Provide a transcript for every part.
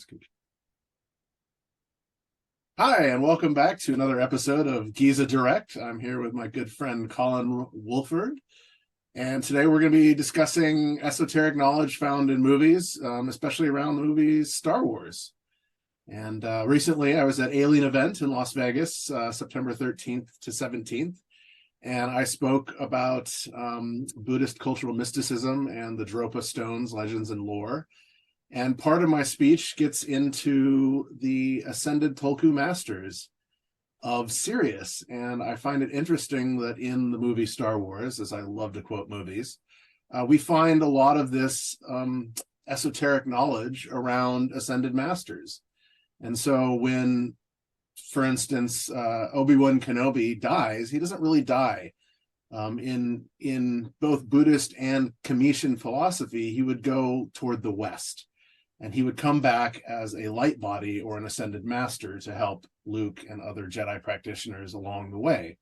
Scoot. Hi, and welcome back to another episode of Giza Direct. I'm here with my good friend Colin Wolford, and today we're going to be discussing esoteric knowledge found in movies, especially around the movies Star Wars. And recently I was at Alien Event in Las Vegas, September 13th to 17th, and I spoke about Buddhist cultural mysticism and the Dropa stones, legends, and lore. And part of my speech gets into the ascended Tulku masters of Sirius. And I find it interesting that in the movie Star Wars, as I love to quote movies, we find a lot of this esoteric knowledge around ascended masters. And so when, for instance, Obi-Wan Kenobi dies, he doesn't really die. In both Buddhist and Cometian philosophy, he would go toward the West. And he would come back as a light body or an ascended master to help Luke and other Jedi practitioners along the way.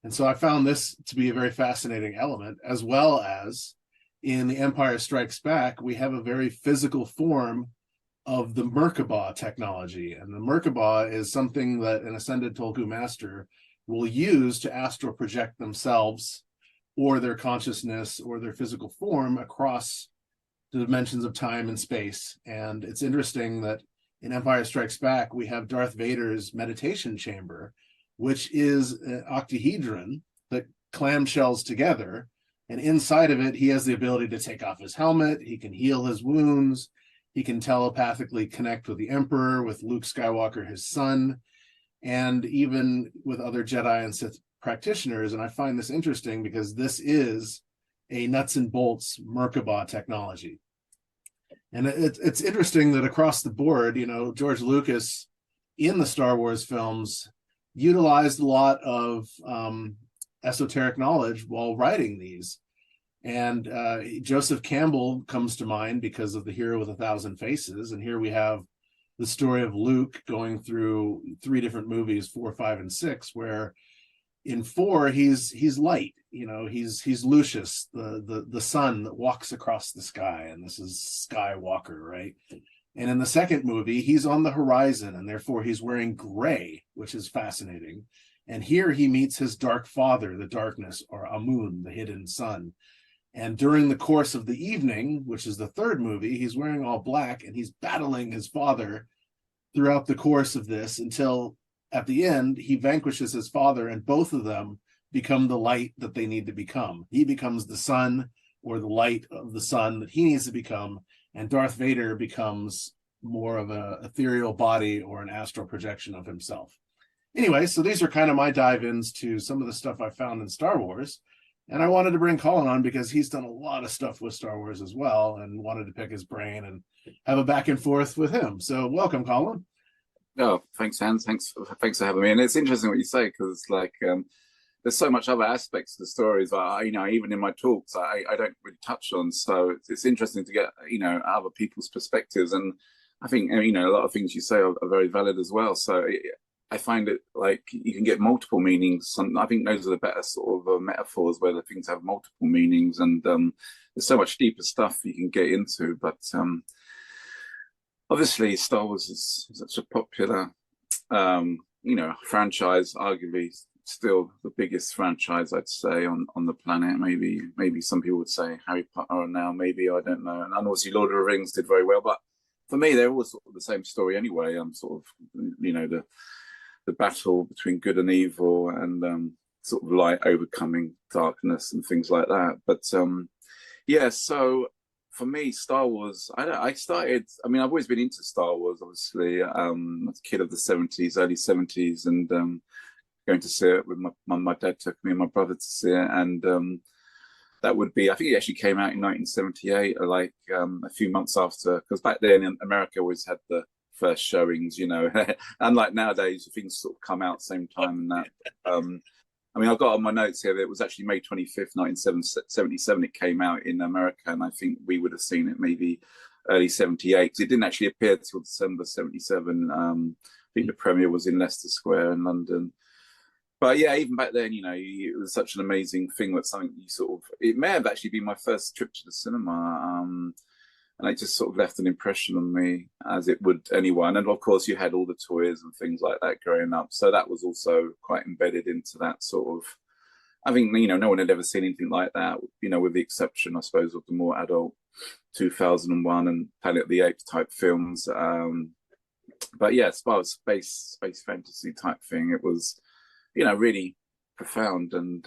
And so I found this to be a very fascinating element, as well as in The Empire Strikes Back, we have a very physical form of the Merkaba technology. And the Merkaba is something that an ascended Tulku master will use to astral project themselves or their consciousness or their physical form across the dimensions of time and space. And it's interesting that in Empire Strikes Back, we have Darth Vader's meditation chamber, which is an octahedron that clamshells together. And inside of it, he has the ability to take off his helmet. He can heal his wounds. He can telepathically connect with the Emperor, with Luke Skywalker, his son, and even with other Jedi and Sith practitioners. And I find this interesting because this is a nuts and bolts Merkaba technology. And it's interesting that across the board, George Lucas in the Star Wars films utilized a lot of esoteric knowledge while writing these. And Joseph Campbell comes to mind because of The Hero with a Thousand Faces. And here we have the story of Luke going through three different movies, 4, 5, and 6, where in 4 he's light, he's Lucius, the sun that walks across the sky, and this is Skywalker, right? And in the second movie, he's on the horizon, and therefore he's wearing gray, which is fascinating. And here he meets his dark father, the darkness, or Amun, the hidden sun. And during the course of the evening, which is the third movie, he's wearing all black, and he's battling his father throughout the course of this until at the end, he vanquishes his father, and both of them become the light that they need to become. He becomes the sun, or the light of the sun that he needs to become, and Darth Vader becomes more of an ethereal body or an astral projection of himself. Anyway, so these are kind of my dive-ins to some of the stuff I found in Star Wars, and I wanted to bring Colin on because he's done a lot of stuff with Star Wars as well, and wanted to pick his brain and have a back and forth with him. So welcome, Colin. Oh, thanks, Hans. Thanks for having me. And it's interesting what you say, because there's so much other aspects to the stories. Even in my talks, I don't really touch on. So it's interesting to get other people's perspectives. And I think a lot of things you say are very valid as well. So I find it like you can get multiple meanings. I think those are the better sort of metaphors where the things have multiple meanings, and there's so much deeper stuff you can get into. But obviously, Star Wars is such a popular, franchise. Arguably, still the biggest franchise, I'd say, on the planet. Maybe some people would say Harry Potter now. Maybe, I don't know. And obviously, Lord of the Rings did very well. But for me, they're all sort of the same story anyway. Sort of, the battle between good and evil, and sort of light overcoming darkness and things like that. But yeah, so. For me, Star Wars, I've always been into Star Wars, obviously. I was a kid of the 70s, early 70s, and going to see it with my dad took me and my brother to see it. And that would be, I think it actually came out in 1978, like a few months after, because back then in America always had the first showings, unlike nowadays, things sort of come out same time and that. I've got on my notes here that it was actually May 25th, 1977 it came out in America, and I think we would have seen it maybe early 78, because it didn't actually appear until December 77. I think the premiere was in Leicester Square in London. But yeah, even back then, it was such an amazing thing, that something it may have actually been my first trip to the cinema. and it just sort of left an impression on me, as it would anyone. And of course, you had all the toys and things like that growing up, so that was also quite embedded into that sort of. I think, no one had ever seen anything like that, with the exception, I suppose, of the more adult 2001 and Planet of the Apes type films. But yeah, as far as space fantasy type thing, it was, really profound. And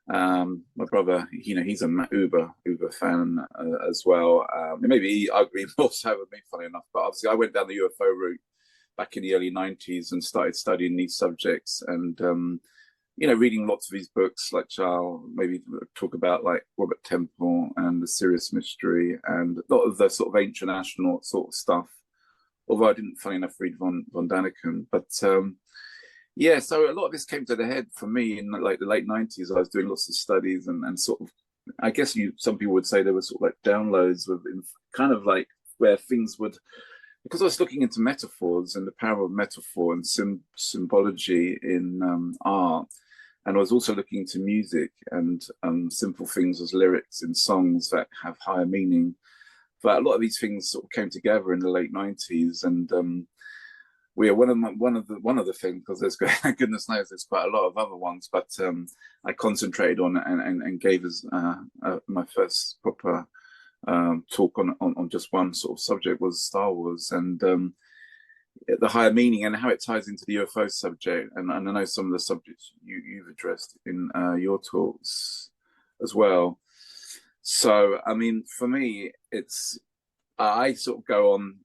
my brother, he's a uber fan as well. Maybe I agree more so with me, funny enough. But obviously, I went down the UFO route back in the early '90s and started studying these subjects, and reading lots of these books, like Charles, maybe talk about like Robert Temple and the Sirius Mystery, and a lot of the sort of ancient astronaut sort of stuff. Although I didn't, funny enough, read von Daniken, but yeah, so a lot of this came to the head for me in like the late '90s. I was doing lots of studies and sort of, I guess some people would say there were sort of like downloads within, kind of like where things would, because I was looking into metaphors and the power of metaphor and symbology in art. And I was also looking into music and simple things as lyrics in songs that have higher meaning. But a lot of these things sort of came together in the late '90s, and we are one of the things, because there's goodness knows there's quite a lot of other ones, but I concentrated on and gave us my first proper talk on just one sort of subject was Star Wars, and the higher meaning and how it ties into the UFO subject. And I know some of the subjects you've addressed in your talks as well. So, I mean, for me, it's, I sort of go on,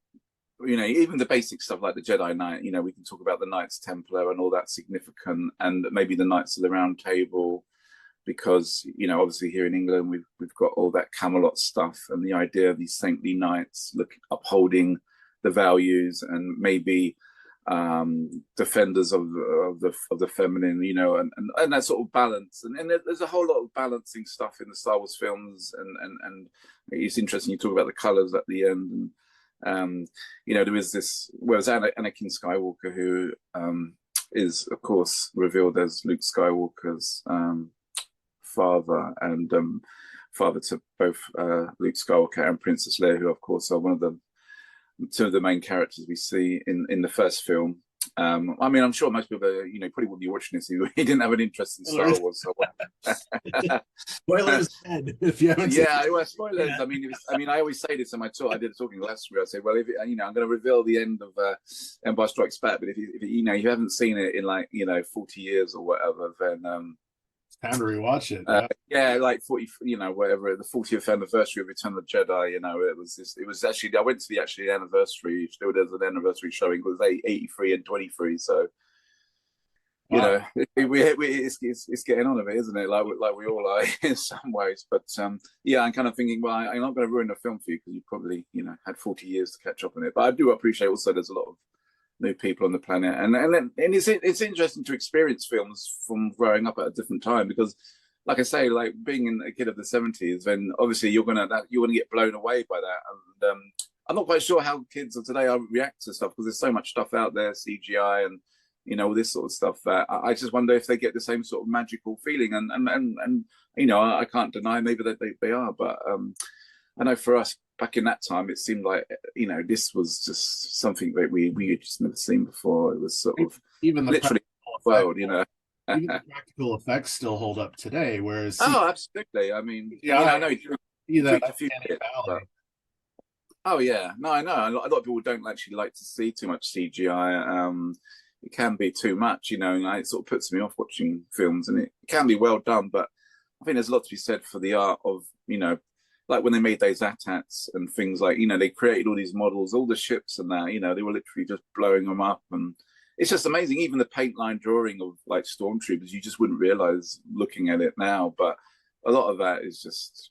even the basic stuff like the Jedi Knight, we can talk about the Knights Templar and all that significant, and maybe the Knights of the Round Table, because, obviously here in England, we've got all that Camelot stuff and the idea of these saintly knights upholding the values and maybe defenders of the feminine, and that sort of balance. And there's a whole lot of balancing stuff in the Star Wars films, and it's interesting you talk about the colors at the end. And there is this, whereas Anakin Skywalker, who is of course revealed as Luke Skywalker's father, and father to both Luke Skywalker and Princess Leia, who of course are two of the main characters we see in the first film. I mean, I'm sure most people, probably would be watching this. He didn't have an interest in Star Wars. So. Spoilers ahead if you haven't. Yeah, well, spoilers. Yeah. I mean, I always say this in my talk. I did a talking last week. I say, well, if I'm going to reveal the end of Empire Strikes Back, but if you haven't seen it in 40 years or whatever, then time to rewatch it. Yeah, like 40, whatever, the 40th anniversary of Return of the Jedi. It was actually, I went to the anniversary. Still, there's an anniversary showing. It was 83 and 23. So, wow. It's getting on a bit, isn't it? Like we all are in some ways. But yeah, I'm kind of thinking, well, I'm not going to ruin the film for you because you probably, had 40 years to catch up on it. But I do appreciate also there's a lot of new people on the planet, and it's interesting to experience films from growing up at a different time, because like I say, like being a kid of the 70s, then obviously you're gonna get blown away by that. And I'm not quite sure how kids of today react to stuff, because there's so much stuff out there, CGI and all this sort of stuff, that I just wonder if they get the same sort of magical feeling. And I can't deny maybe that they are, but I know for us back in that time, it seemed like this was just something that we had just never seen before. It was sort of even the literally world, even the practical effects still hold up today. Whereas absolutely. I mean, I know you that a few bits, but, oh yeah, no, I know a lot of people don't actually like to see too much CGI. It can be too much, and it sort of puts me off watching films. And it can be well done, but I think there's a lot to be said for the art of like when they made those AT-ATs and things, like, they created all these models, all the ships and that, they were literally just blowing them up. And it's just amazing. Even the paint line drawing of like stormtroopers, you just wouldn't realize looking at it now. But a lot of that is just,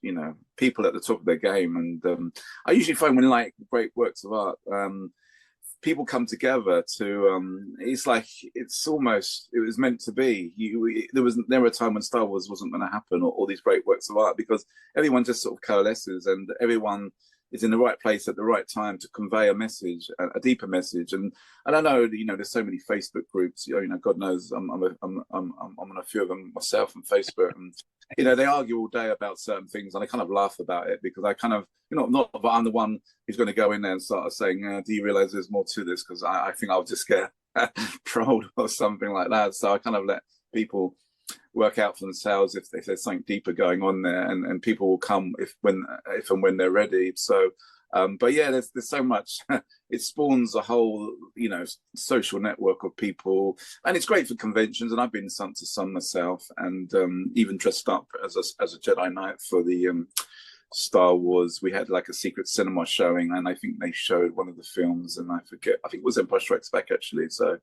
people at the top of their game. And I usually find when like great works of art, people come together to it's like it was meant to be. There were a time when Star Wars wasn't going to happen, or all these great works of art, because everyone just sort of coalesces and everyone is in the right place at the right time to convey a message, a deeper message. And I know, there's so many Facebook groups. God knows, I'm on a few of them myself on Facebook, and they argue all day about certain things, and I kind of laugh about it because I kind of, not that I'm the one who's going to go in there and start saying, "Do you realize there's more to this?" Because I think I'll just get trolled or something like that. So I kind of let people work out for themselves if there's something deeper going on there, and people will come if and when they're ready. So but yeah, there's so much. It spawns a whole social network of people, and it's great for conventions, and I've been to some myself, and even dressed up as a Jedi Knight for the Star Wars. We had like a secret cinema showing, and I think they showed one of the films, and I think it was Empire Strikes Back actually. So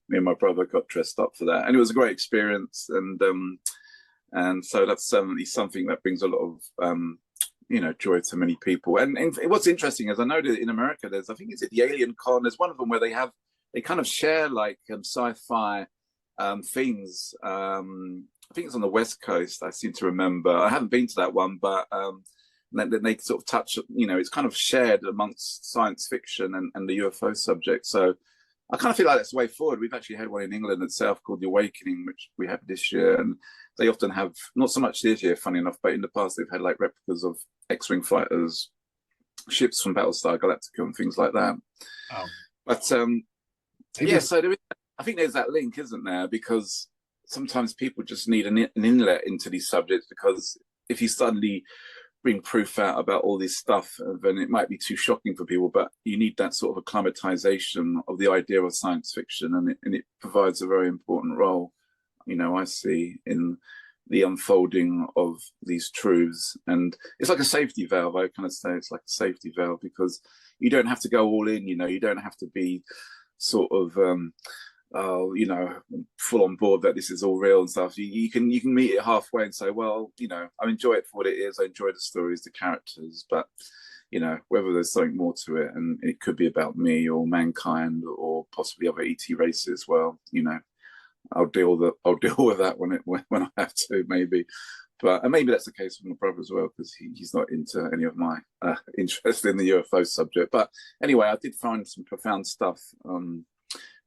me and my brother got dressed up for that, and it was a great experience. And so that's certainly something that brings a lot of joy to many people. And what's interesting is I know that in America there's, I think it's at the Alien Con, there's one of them where they kind of share like sci-fi themes. I think it's on the West Coast, I seem to remember. I haven't been to that one, but they sort of touch, it's kind of shared amongst science fiction and the UFO subject. So I kind of feel like that's the way forward. We've actually had one in England itself called The Awakening, which we had this year. And they often have, not so much this year, funny enough, but in the past they've had like replicas of X-Wing fighters, ships from Battlestar Galactica and things like that. Oh. But so I think there's that link, isn't there? Because sometimes people just need an inlet into these subjects, because if you suddenly bring proof out about all this stuff, then it might be too shocking for people, but you need that sort of acclimatization of the idea of science fiction, and it provides a very important role, I see, in the unfolding of these truths. And it's like a safety valve. I kind of say it's like a safety valve, because you don't have to go all in, you don't have to be sort of full on board that this is all real and stuff. You can meet it halfway and say, well, I enjoy it for what it is. I enjoy the stories, the characters, but whether there's something more to it, and it could be about me or mankind or possibly other ET races, well, I'll deal with that when I have to, maybe. But and maybe that's the case with my brother as well, because he's not into any of my interest in the UFO subject. But anyway, I did find some profound stuff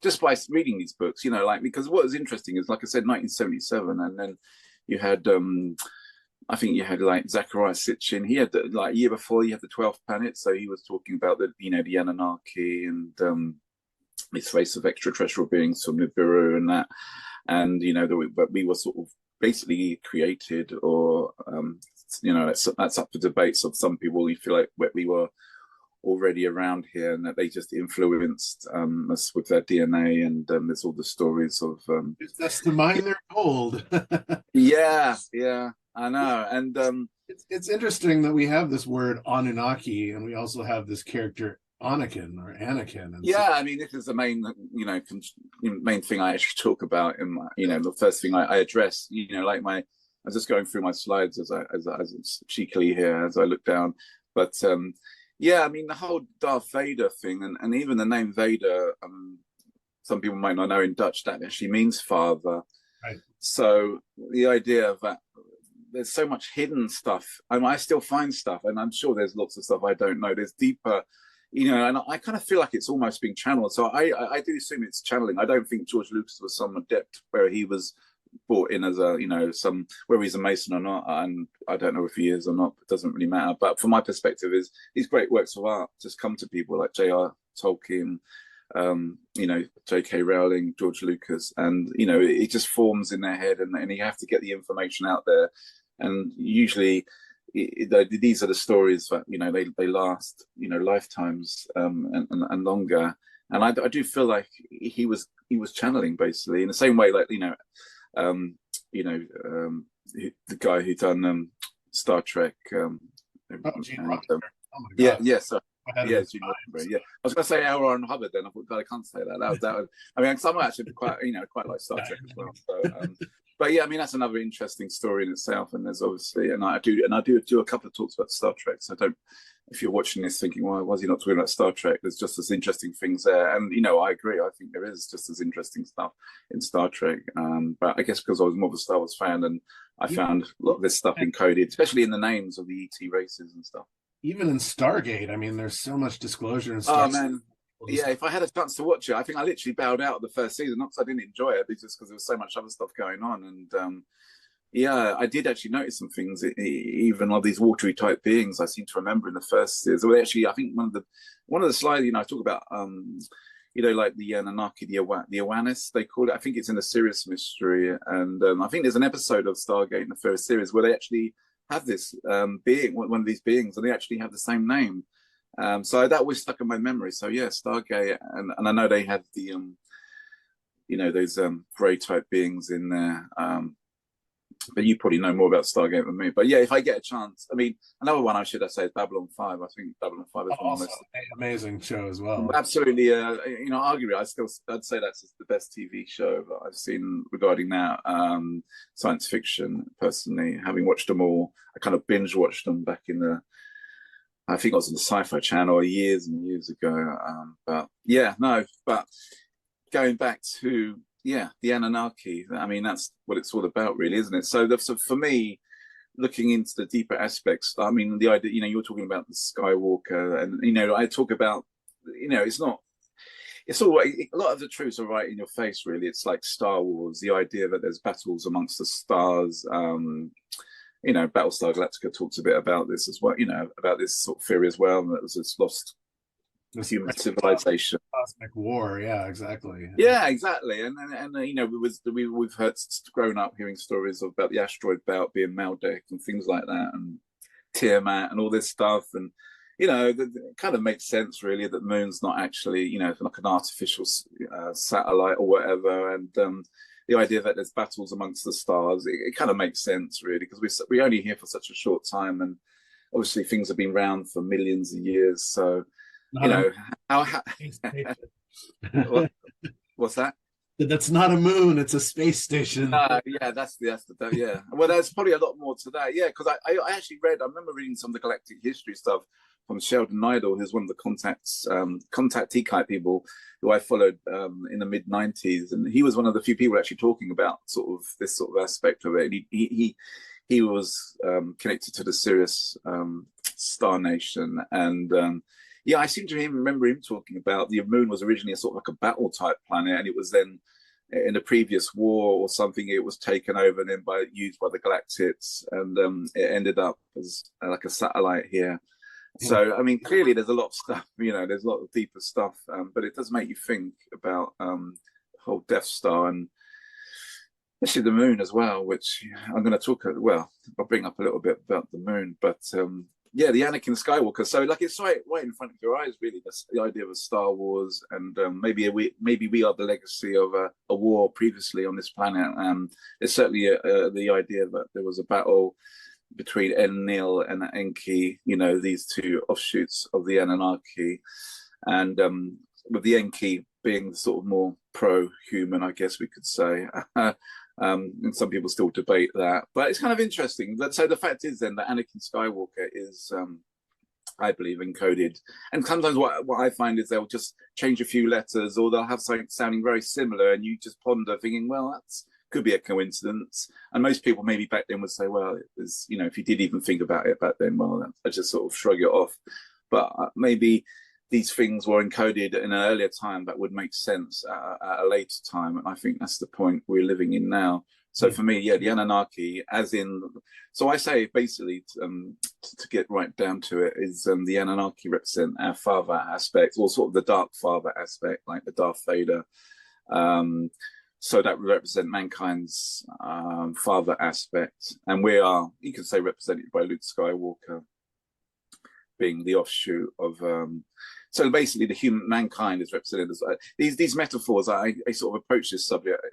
just by reading these books, because what was interesting is, like I said, 1977, and then you had, I think you had like Zachariah Sitchin. He had like a year before, he had the 12th Planet, so he was talking about the Anunnaki and this race of extraterrestrial beings from Nibiru and that, and that we were sort of basically created, or that's up for debates of some people who feel like we were already around here, and that they just influenced us with their DNA, and there's all the stories of that's the mind they're told. yeah I know. And it's interesting that we have this word Anunnaki, and we also have this character Anakin. And yeah, I mean, this is the main main thing I actually talk about in my, the first thing I address, like I'm just going through my slides as cheekily here as I look down, but yeah, I mean, the whole Darth Vader thing, and even the name Vader, some people might not know in Dutch that actually means father. Right. So the idea of that, there's so much hidden stuff. I still find stuff, and I'm sure there's lots of stuff I don't know. There's deeper, and I kind of feel like it's almost being channeled. So I do assume it's channeling. I don't think George Lucas was some adept where he was brought in as a whether he's a Mason or not, and I don't know if he is or not, it doesn't really matter. But from my perspective, is these great works of art just come to people like J.R. Tolkien, J.K. Rowling, George Lucas, and it just forms in their head, and you have to get the information out there. And usually these are the stories that they last lifetimes and longer. And I do feel like he was channeling basically in the same way, like the guy who done Star Trek. Gene Roddenberry. Oh my yeah, God. yeah, so yeah, Gene Roddenberry. Yeah, I was going to say L. Ron Hubbard. Then I thought, God, I can't say that. That was. I mean, some actually quite like Star Trek as well. So, but yeah, I mean, that's another interesting story in itself. And there's obviously, and I do a couple of talks about Star Trek. So don't. If you're watching this thinking, why was he not talking about Star Trek? There's just as interesting things there. And, I agree. I think there is just as interesting stuff in Star Trek. But I guess because I was more of a Star Wars fan, and I found a lot of this stuff encoded, especially in the names of the ET races and stuff. even in Stargate, I mean, there's so much disclosure in Oh Stargate. man, yeah. If I had a chance to watch it, I think I literally bowed out of the first season. Not because I didn't enjoy it, but just because there was so much other stuff going on. And yeah, I did actually notice some things. Even of these watery type beings, I seem to remember in the first season. Well, actually, I think one of the slides, I talk about, like the Anunnaki, the Awanis, they call it. I think it's in a Serious Mystery, and I think there's an episode of Stargate in the first series where they actually have this being, one of these beings, and they actually have the same name. So that was stuck in my memory. So yeah, Stargate, and I know they have the those grey type beings in there. But you probably know more about Stargate than me. But yeah, if I get a chance, I mean, another one I should have said is Babylon 5. I think Babylon 5 is one of the Also, most amazing show as well. absolutely, arguably, I'd say that's the best TV show that I've seen regarding that. Science fiction, personally, having watched them all, I kind of binge watched them back I think I was on the Sci-Fi Channel years and years ago. But yeah, no, but going back to the Anunnaki. I mean, that's what it's all about, really, isn't it? So for me, looking into the deeper aspects, I mean, the idea, you're talking about the Skywalker, and I talk about, it's not. It's all right. A lot of the truths are right in your face, really. It's like Star Wars, the idea that there's battles amongst the stars. Battlestar Galactica talks a bit about this as well. About this sort of theory as well, and that was this lost This human civilization. cosmic war, yeah, exactly. Yeah, exactly. And we've heard, grown up hearing stories about the asteroid belt being Maldek and things like that, and Tiamat and all this stuff. And it kind of makes sense, really, that the moon's not actually like an artificial satellite or whatever. And the idea that there's battles amongst the stars, it kind of makes sense, really, because we're only here for such a short time, and obviously things have been around for millions of years. So how what's that? That's not a moon; it's a space station. Yeah, that's the yeah. Well, there's probably a lot more to that. Yeah, because I actually read. I remember reading some of the galactic history stuff from Sheldon Idle, who's one of the contactee type people who I followed in the mid-90s, and he was one of the few people actually talking about sort of this sort of aspect of it. He was connected to the Sirius Star Nation, and I seem to remember him talking about the moon was originally a sort of like a battle type planet, and it was then in a previous war or something, it was taken over and then used by the Galactics, and it ended up as like a satellite here. So I mean, clearly there's a lot of stuff, there's a lot of deeper stuff, but it does make you think about the whole Death Star and especially the moon as well, which I'm going to talk. Well, I'll bring up a little bit about the moon, but the Anakin Skywalker. So like it's right in front of your eyes, really. That's the idea of a Star Wars, and maybe we are the legacy of a war previously on this planet. There's certainly the idea that there was a battle between Enlil and Enki. These two offshoots of the Anunnaki, and with the Enki being sort of more pro-human, I guess we could say. And some people still debate that, but it's kind of interesting. So the fact is then that Anakin Skywalker is, I believe, encoded. And sometimes what I find is they'll just change a few letters, or they'll have something sounding very similar, and you just ponder, thinking, well, that's could be a coincidence. And most people maybe back then would say, well, if you did even think about it back then, well, I just sort of shrug it off. But maybe these things were encoded in an earlier time that would make sense at a later time. And I think that's the point we're living in now. So for me, the Anunnaki, so I say basically, to get right down to it, is the Anunnaki represent our father aspect, or sort of the dark father aspect, like the Darth Vader. So that represent mankind's father aspect. And we are, you can say, represented by Luke Skywalker, being the offshoot of so basically the mankind is represented as these metaphors. I sort of approach this subject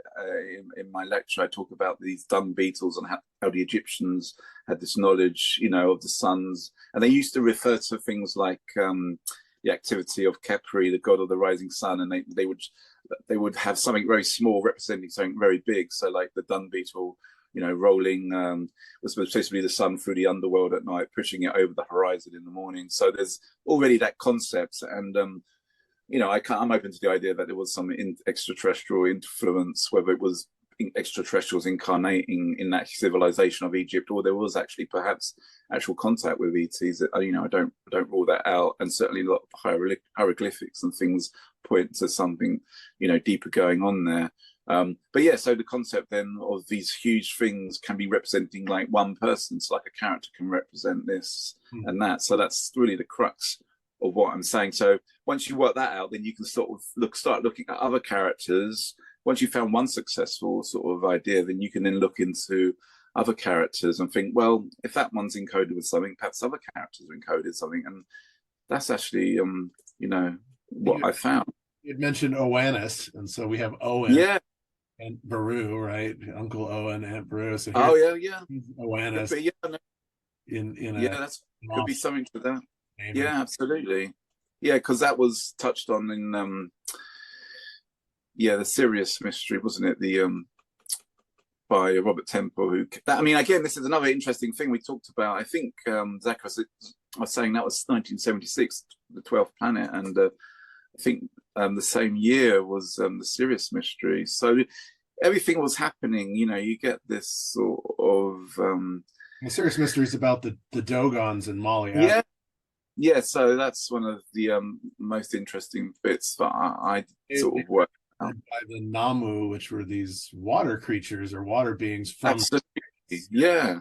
in my lecture. I talk about these dung beetles and how the Egyptians had this knowledge, of the suns, and they used to refer to things like the activity of Khepri, the god of the rising sun, and they would have something very small representing something very big. So like the dung beetle, rolling was supposed to be the sun through the underworld at night, pushing it over the horizon in the morning. So there's already that concept, and I'm open to the idea that there was some extraterrestrial influence, whether it was extraterrestrials incarnating in that civilization of Egypt, or there was actually perhaps actual contact with ETs. I don't rule that out, and certainly a lot of hieroglyphics and things point to something deeper going on there. But yeah, so the concept then of these huge things can be representing like one person. So like a character can represent this and that. So that's really the crux of what I'm saying. So once you work that out, then you can sort of start looking at other characters. Once you found one successful sort of idea, then you can then look into other characters and think, well, if that one's encoded with something, perhaps other characters are encoded something. And that's actually what I found. You'd mentioned Oannes, and so we have Owen. Yeah. And Baru, right? Uncle Owen, Aunt Baru. So yeah. Oannes. But that's could be something to that. Maybe. Yeah, absolutely. Yeah, because that was touched on in the Sirius mystery, wasn't it? The by Robert Temple. Again, this is another interesting thing we talked about. I think Zach was saying that was 1976, the 12th planet, and I think the same year was the Sirius mystery. So everything was happening. You get this sort of the Sirius mystery is about the Dogons in Mali. Yeah. So that's one of the most interesting bits that I sort of worked out. By the Namu, which were these water creatures or water beings from. Absolutely. Yeah.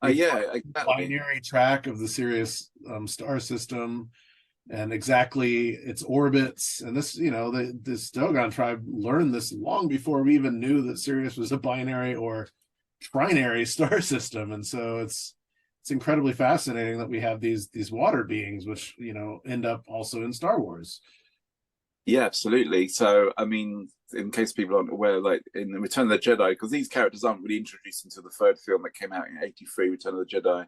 Exactly. Binary track of the Sirius star system. And exactly its orbits, and this, this Dogon tribe learned this long before we even knew that Sirius was a binary or trinary star system, and so it's incredibly fascinating that we have these water beings, which end up also in Star Wars. Yeah, absolutely. So, in case people aren't aware, like in Return of the Jedi, because these characters aren't really introduced until the third film that came out in '83, Return of the Jedi.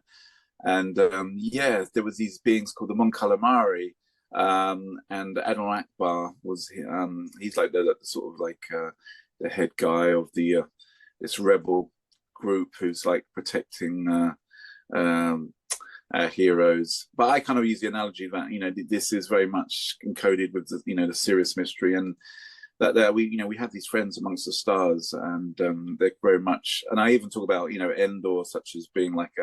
And there was these beings called the Mon Calamari, and Admiral Akbar was he's like the sort of like the head guy of the this rebel group who's like protecting our heroes. But I kind of use the analogy that this is very much encoded with the Sirius mystery, and that we have these friends amongst the stars, and they're very much. And I even talk about Endor, such as being like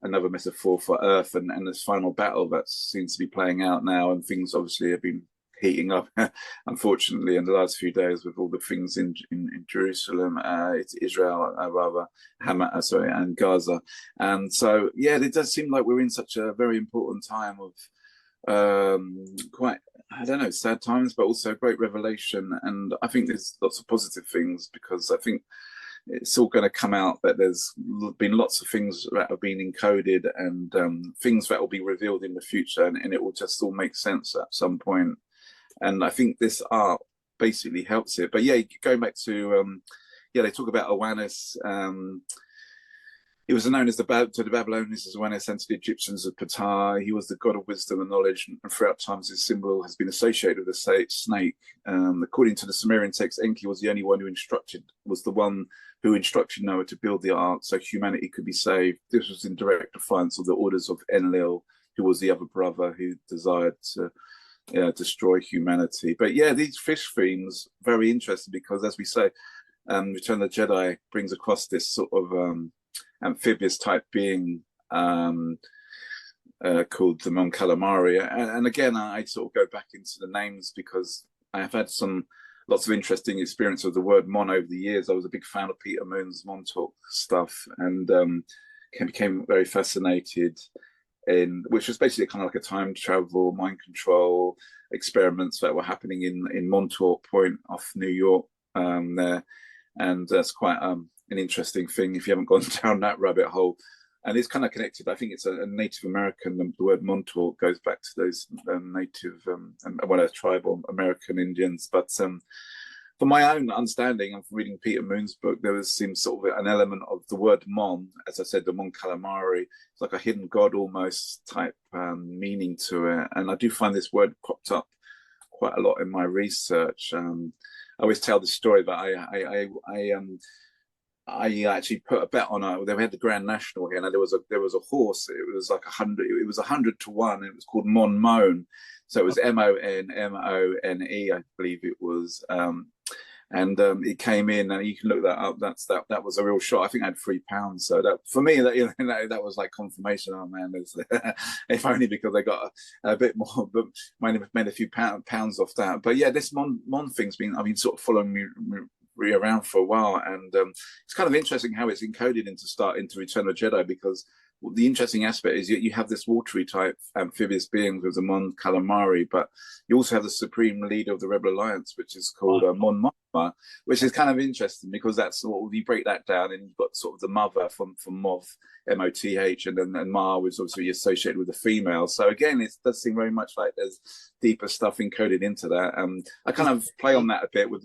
another metaphor for Earth, and this final battle that seems to be playing out now, and things obviously have been heating up, unfortunately, in the last few days with all the things in Jerusalem, it's Israel rather, Hamas, and Gaza, and so it does seem like we're in such a very important time of quite, I don't know, sad times, but also great revelation. And I think there's lots of positive things, because I think it's all going to come out that there's been lots of things that have been encoded, and things that will be revealed in the future, and it will just all make sense at some point. And I think this art basically helps it. But going back to they talk about Oannes. He was known to the Babylonians as Oannes, and to the Egyptians as Ptah. He was the god of wisdom and knowledge, and throughout times his symbol has been associated with the snake. According to the Sumerian text, Enki was the only one was the one who instructed Noah to build the ark so humanity could be saved. This was in direct defiance of the orders of Enlil, who was the other brother who desired to destroy humanity. But these fish themes very interesting, because as we say, Return of the Jedi brings across this sort of amphibious type being called the Mon Calamari. And again, I sort of go back into the names because I have had lots of interesting experience with the word Mon over the years. I was a big fan of Peter Moon's Montauk stuff, and became very fascinated which was basically kind of like a time travel, mind control experiments that were happening in Montauk Point off New York there. And that's quite an interesting thing if you haven't gone down that rabbit hole. And it's kind of connected. I think it's a Native American. The word Montauk goes back to those Native, tribal American Indians. But from my own understanding of reading Peter Moon's book, there seems sort of an element of the word Mon, as I said, the Mon Calamari. It's like a hidden god almost type meaning to it. And I do find this word cropped up quite a lot in my research. I always tell the story that I actually put a bet on they had the Grand National here, and there was a horse. It was like 100. It was 100 to 1. It was called Mon Mone, so it was MONMONE, I believe it was. and it came in, and you can look that up. That was a real shot. I think I had £3. So that for me, that that was like confirmation. Oh man, if only because I got a bit more, but might have made a few pounds off that. But yeah, this Mon thing's been, I mean, sort of following me around for a while, and it's kind of interesting how it's encoded into Return of the Jedi, because the interesting aspect is you have this watery type amphibious being with the Mon Calamari, but you also have the supreme leader of the Rebel Alliance, which is called Mon Mothma, which is kind of interesting because that's what you break that down, and you've got sort of the mother from Moth, Moth, and then Ma was obviously associated with the female. So again, it does seem very much like there's deeper stuff encoded into that. I kind of play on that a bit with.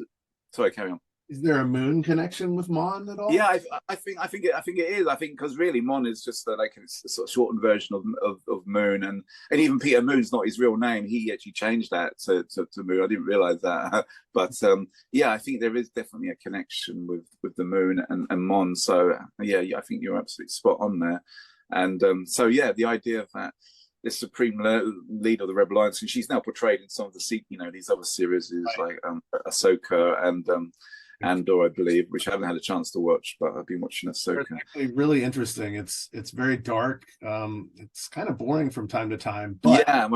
Sorry, carry on. Is there a moon connection with Mon at all? Yeah, I think it is. I think because really Mon is just like a sort of shortened version of Moon, and even Peter Moon's not his real name. He actually changed that to Moon. I didn't realize that, but yeah, I think there is definitely a connection with the Moon and Mon. So yeah, I think you're absolutely spot on there. And so yeah, the idea of that. This supreme leader of the Rebel Alliance, and she's now portrayed in some of the these other series, right, like Ahsoka and Andor, I believe, which I haven't had a chance to watch, but I've been watching Ahsoka. It's actually really interesting. It's very dark. It's kind of boring from time to time, but yeah,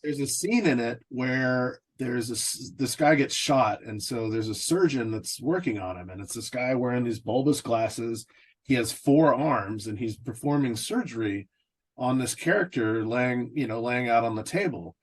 there's a scene in it where this guy gets shot, and so there's a surgeon that's working on him, and it's this guy wearing these bulbous glasses. He has 4 arms, and he's performing surgery on this character laying out on the table.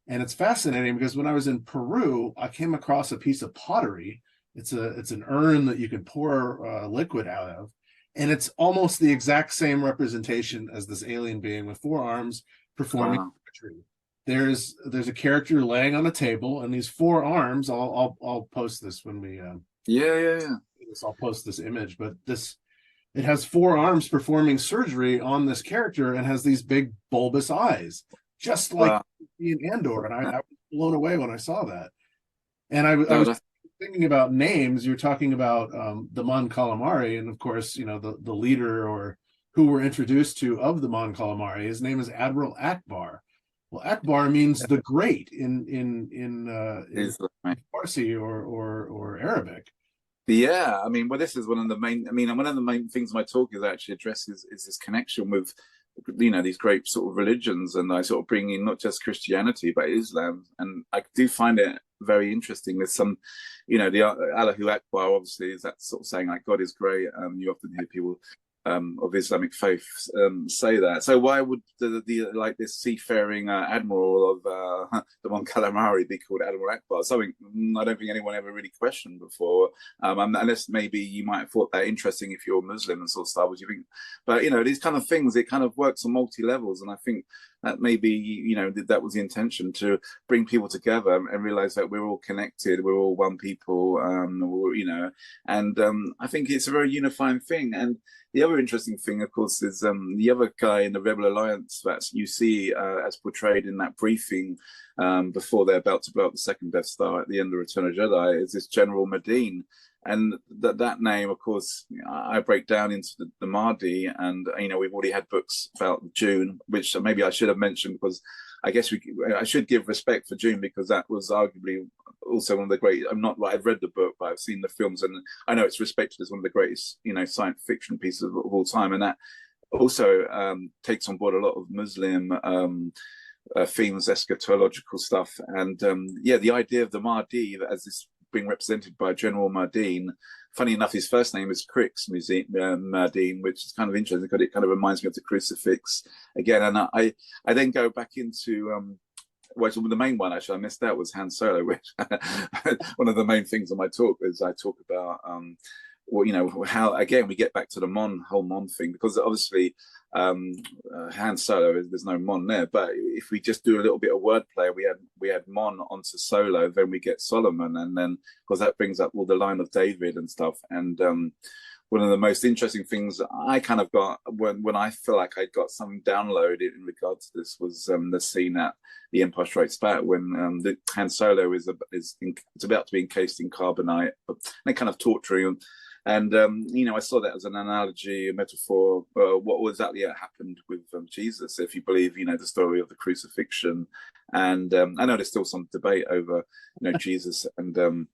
And it's fascinating because when I was in Peru, I came across a piece of pottery. It's an urn that you can pour liquid out of, and it's almost the exact same representation as this alien being with 4 arms performing surgery. There's a character laying on a table, and these 4 arms. I'll post this when we I'll post this image, but it has 4 arms performing surgery on this character and has these big bulbous eyes, just like in Andor. And I was blown away when I saw that. And I was thinking about names. You're talking about the Mon Calamari, and of course, the leader or who we're introduced to of the Mon Calamari. His name is Admiral Akbar. Well, Akbar means the great in Farsi or Arabic. Yeah, I mean, well, this is one of the main things my talk is actually addresses is this connection with, these great sort of religions, and I sort of bring in not just Christianity but Islam, and I do find it very interesting. There's some, the Allahu Akbar obviously is that sort of saying like God is great. You often hear people of Islamic faith say that. So why would the this seafaring admiral of the Mon Calamari be called Admiral Akbar? Something I don't think anyone ever really questioned before, unless maybe you might have thought that interesting if you're Muslim and sort of stuff. Would you think? But these kind of things, it kind of works on multi levels, and I think that maybe that was the intention, to bring people together and realize that we're all connected, we're all one people, and I think it's a very unifying thing. And the other interesting thing, of course, is the other guy in the Rebel Alliance that you see as portrayed in that briefing before they're about to blow up the second Death Star at the end of Return of the Jedi, is this General Madine. And that name, of course, I break down into the Mahdi, and we've already had books about June, which maybe I should have mentioned, because I guess I should give respect for June, because that was arguably also one of the great. I've read the book, but I've seen the films, and I know it's respected as one of the greatest, science fiction pieces of all time, and that also takes on board a lot of Muslim themes, eschatological stuff, and the idea of the Mahdi as this being represented by General Mardine. Funny enough, his first name is Crix Mardine, which is kind of interesting because it kind of reminds me of the crucifix again. And I then go back into the main one actually I missed out was Han Solo, which one of the main things on my talk is I talk about how again we get back to the whole Mon thing, because obviously Han Solo, there's no Mon there, but if we just do a little bit of wordplay, we had Mon onto Solo, then we get Solomon, and then because that brings up all the line of David and stuff. And one of the most interesting things I kind of got when I feel like I got something downloaded in regards to this was the scene at The Empire Strikes Back when the Han Solo is about to be encased in carbonite, and they kind of torturing him. And I saw that as an analogy, a metaphor, what exactly happened with Jesus, if you believe, the story of the crucifixion. And I know there's still some debate over, Jesus and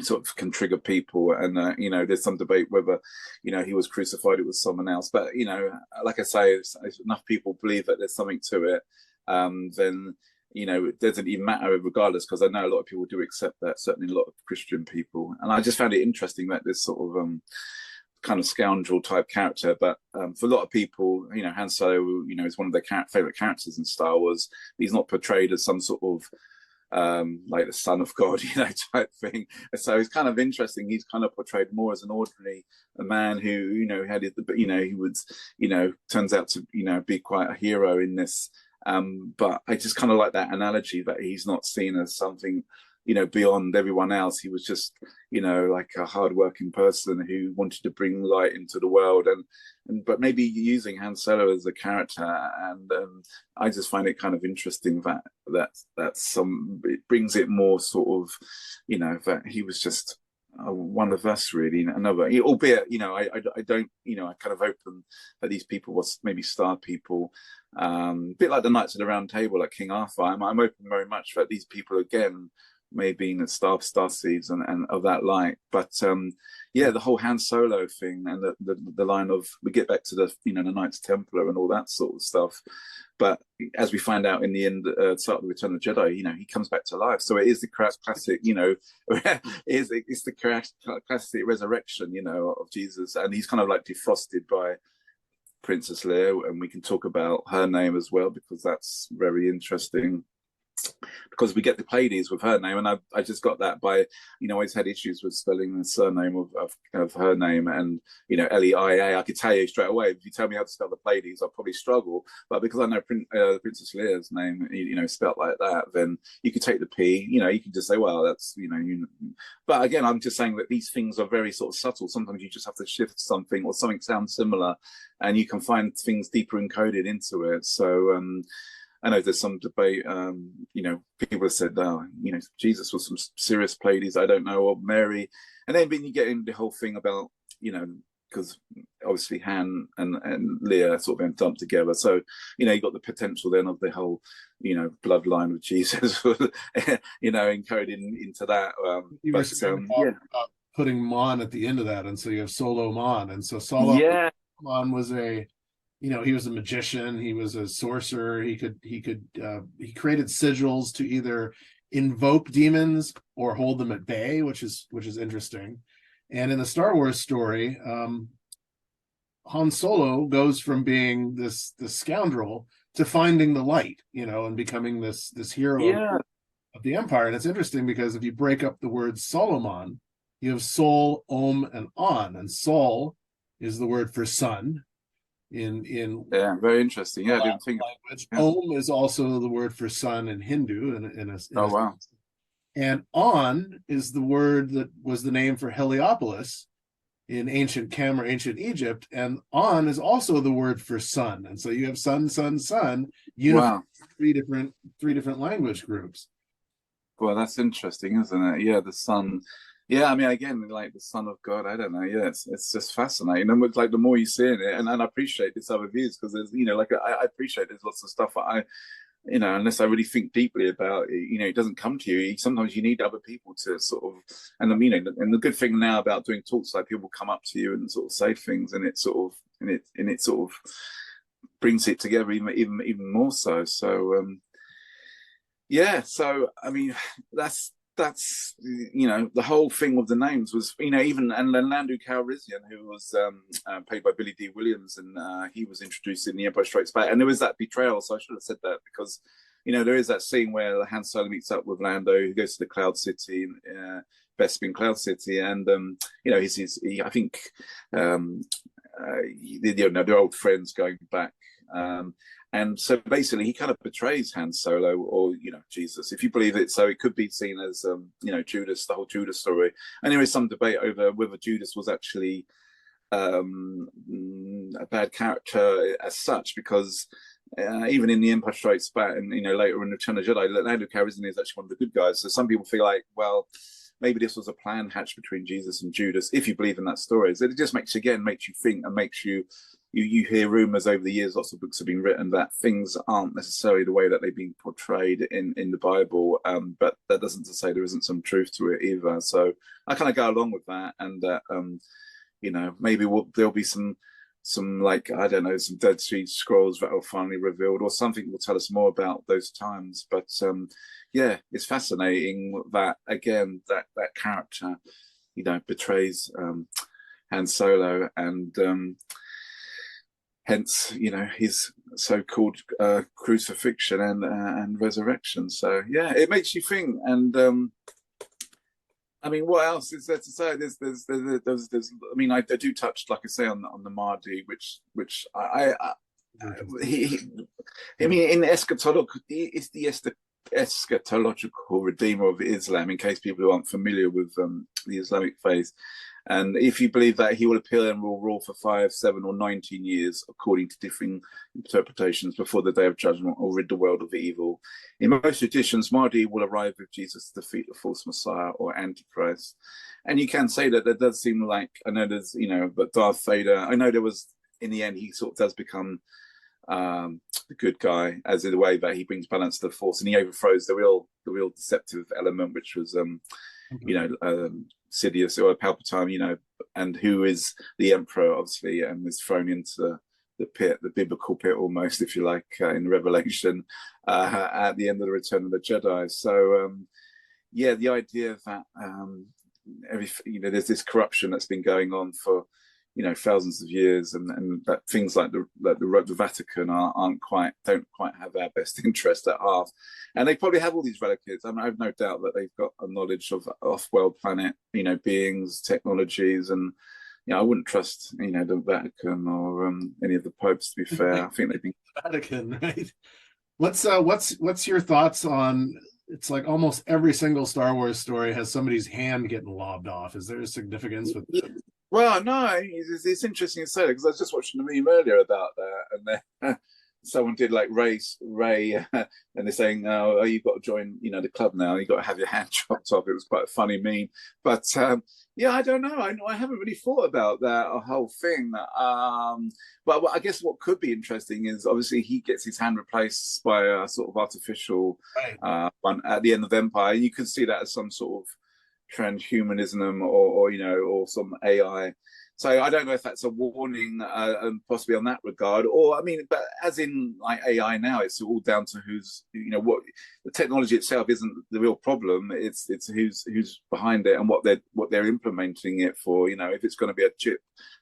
sort of can trigger people. And there's some debate whether he was crucified, it was someone else. But like I say, if enough people believe that there's something to it, then it doesn't even matter regardless, because I know a lot of people do accept that, certainly a lot of Christian people. And I just found it interesting that this sort of kind of scoundrel type character, but for a lot of people, Han Solo, is one of their favorite characters in Star Wars. He's not portrayed as some sort of like the son of God, type thing. And so it's kind of interesting. He's kind of portrayed more as an ordinary man who, had it, he would, turns out to, be quite a hero in this. But I just kind of like that analogy that he's not seen as something, beyond everyone else. He was just, like a hardworking person who wanted to bring light into the world, but maybe using Han Solo as a character. And I just find it kind of interesting that it brings it more sort of, that he was just one of us, really. Another, albeit, I don't, I kind of open that these people was maybe star people, a bit like the Knights of the Round Table, like King Arthur. I'm open very much that these people again may be in the star seeds and of that light. But the whole Han Solo thing, and the line of, we get back to the the Knights Templar and all that sort of stuff. But as we find out in the end, start of the Return of the Jedi, he comes back to life. So it is the classic, it's the classic resurrection, of Jesus, and he's kind of like defrosted by Princess Leia, and we can talk about her name as well, because that's very interesting. Because we get the Pleiades with her name, and I just got that by, I always had issues with spelling the surname of her name, and Leia. I could tell you straight away, if you tell me how to spell the Pleiades, I'll probably struggle. But because I know Princess Leia's name, spelled like that, then you could take the P. You can just say, well, that's But again, I'm just saying that these things are very sort of subtle. Sometimes you just have to shift something, or something sounds similar, and you can find things deeper encoded into it. So I know there's some debate, people have said, Jesus was some serious Pleiades, I don't know, or Mary. And then you get into the whole thing about, because obviously Han and Leia sort of been dumped together. So, you got the potential then of the whole, bloodline of Jesus, encoded into that. You were saying about putting Mon at the end of that. And so you have Solo Mon. And so Solo Mon was he was a magician. He was a sorcerer. He created sigils to either invoke demons or hold them at bay, which is interesting. And in the Star Wars story, Han Solo goes from being this scoundrel to finding the light, and becoming this hero of the Empire. And it's interesting because if you break up the word Solomon, you have Sol, Om, and On. And Sol is the word for sun. Very interesting. I didn't think language. Om is also the word for sun in Hindu. Wow. And On is the word that was the name for Heliopolis in ancient Cam or ancient Egypt, and On is also the word for sun. And so you have sun, sun, sun. Wow. three different language groups. Well, that's interesting, isn't it? Yeah, the sun. Yeah, I mean, again, like the Son of God, I don't know. Yeah, it's just fascinating. And like the more you see in it, and I appreciate this other views, because there's, I appreciate there's lots of stuff that I, unless I really think deeply about it, it doesn't come to you. Sometimes you need other people to sort of, and and the good thing now about doing talks, like people come up to you and sort of say things, and it sort of brings it together even more so. So, so I mean, that's the whole thing with the names was, even, and Lando Calrissian, who was played by Billy D. Williams, and he was introduced in The Empire Strikes Back, and there was that betrayal. So I should have said that, because there is that scene where Han Solo meets up with Lando, who goes to the Cloud City, Bespin Cloud City, and I think they're old friends going back. And so basically, he kind of betrays Han Solo, or Jesus, if you believe it. So it could be seen as Judas, the whole Judas story. And there is some debate over whether Judas was actually a bad character as such, because even in The Empire Strikes Back, and later in Return of the Jedi, Lando Calrissian is actually one of the good guys. So some people feel like, well, maybe this was a plan hatched between Jesus and Judas, if you believe in that story. So it just makes you think, and makes you you hear rumors over the years, lots of books have been written that things aren't necessarily the way that they've been portrayed in the Bible, but that doesn't to say there isn't some truth to it either. So I kind of go along with that, and maybe there'll be some like, I don't know, some Dead Sea Scrolls that will finally revealed, or something will tell us more about those times. But yeah, it's fascinating that again that character, betrays Han Solo, and hence his so-called crucifixion and resurrection. So yeah, it makes you think. And I mean, what else is there to say? There's I mean, I do touch, like I say, on the Mahdi, which I mean, in eschatological, is the eschatological redeemer of Islam. In case people who aren't familiar with the Islamic faith, and if you believe that he will appear and will rule for 5, 7, or 19 years, according to differing interpretations, before the day of judgment, or rid the world of evil. In most traditions, Mahdi will arrive with Jesus to defeat the false Messiah or Antichrist. And you can say that there does seem like, I know there's, but Darth Vader, I know there was, in the end, he sort of does become the good guy, as in the way that he brings balance to the force, and he overthrows the real deceptive element, which was Sidious or Palpatine, and who is the Emperor, obviously, and was thrown into the pit, the biblical pit almost, if you like, in Revelation, at the end of the Return of the Jedi. So yeah, the idea that there's this corruption that's been going on for thousands of years, and that things like the Vatican don't quite have our best interest at heart, and they probably have all these relics. I mean, I have no doubt that they've got a knowledge of off-world planet beings, technologies, and I wouldn't trust the Vatican or any of the popes, to be fair. I think they've been Vatican, right? What's your thoughts on? It's like almost every single Star Wars story has somebody's hand getting lobbed off. Is there a significance with that? Well, no, it's interesting to say that, because I was just watching a meme earlier about that, and then someone did like Ray, and they're saying, "Oh, you've got to join, the club now. You've got to have your hand chopped off." It was quite a funny meme, but yeah, I don't know. I haven't really thought about that whole thing. But I guess what could be interesting is, obviously, he gets his hand replaced by a sort of artificial one at the end of Empire, and you could see that as some sort of transhumanism, or some AI. So I don't know if that's a warning, possibly on that regard, or I mean, but as in like AI now, it's all down to who's what the technology itself isn't the real problem. It's who's behind it and what they're implementing it for. If it's going to be a chip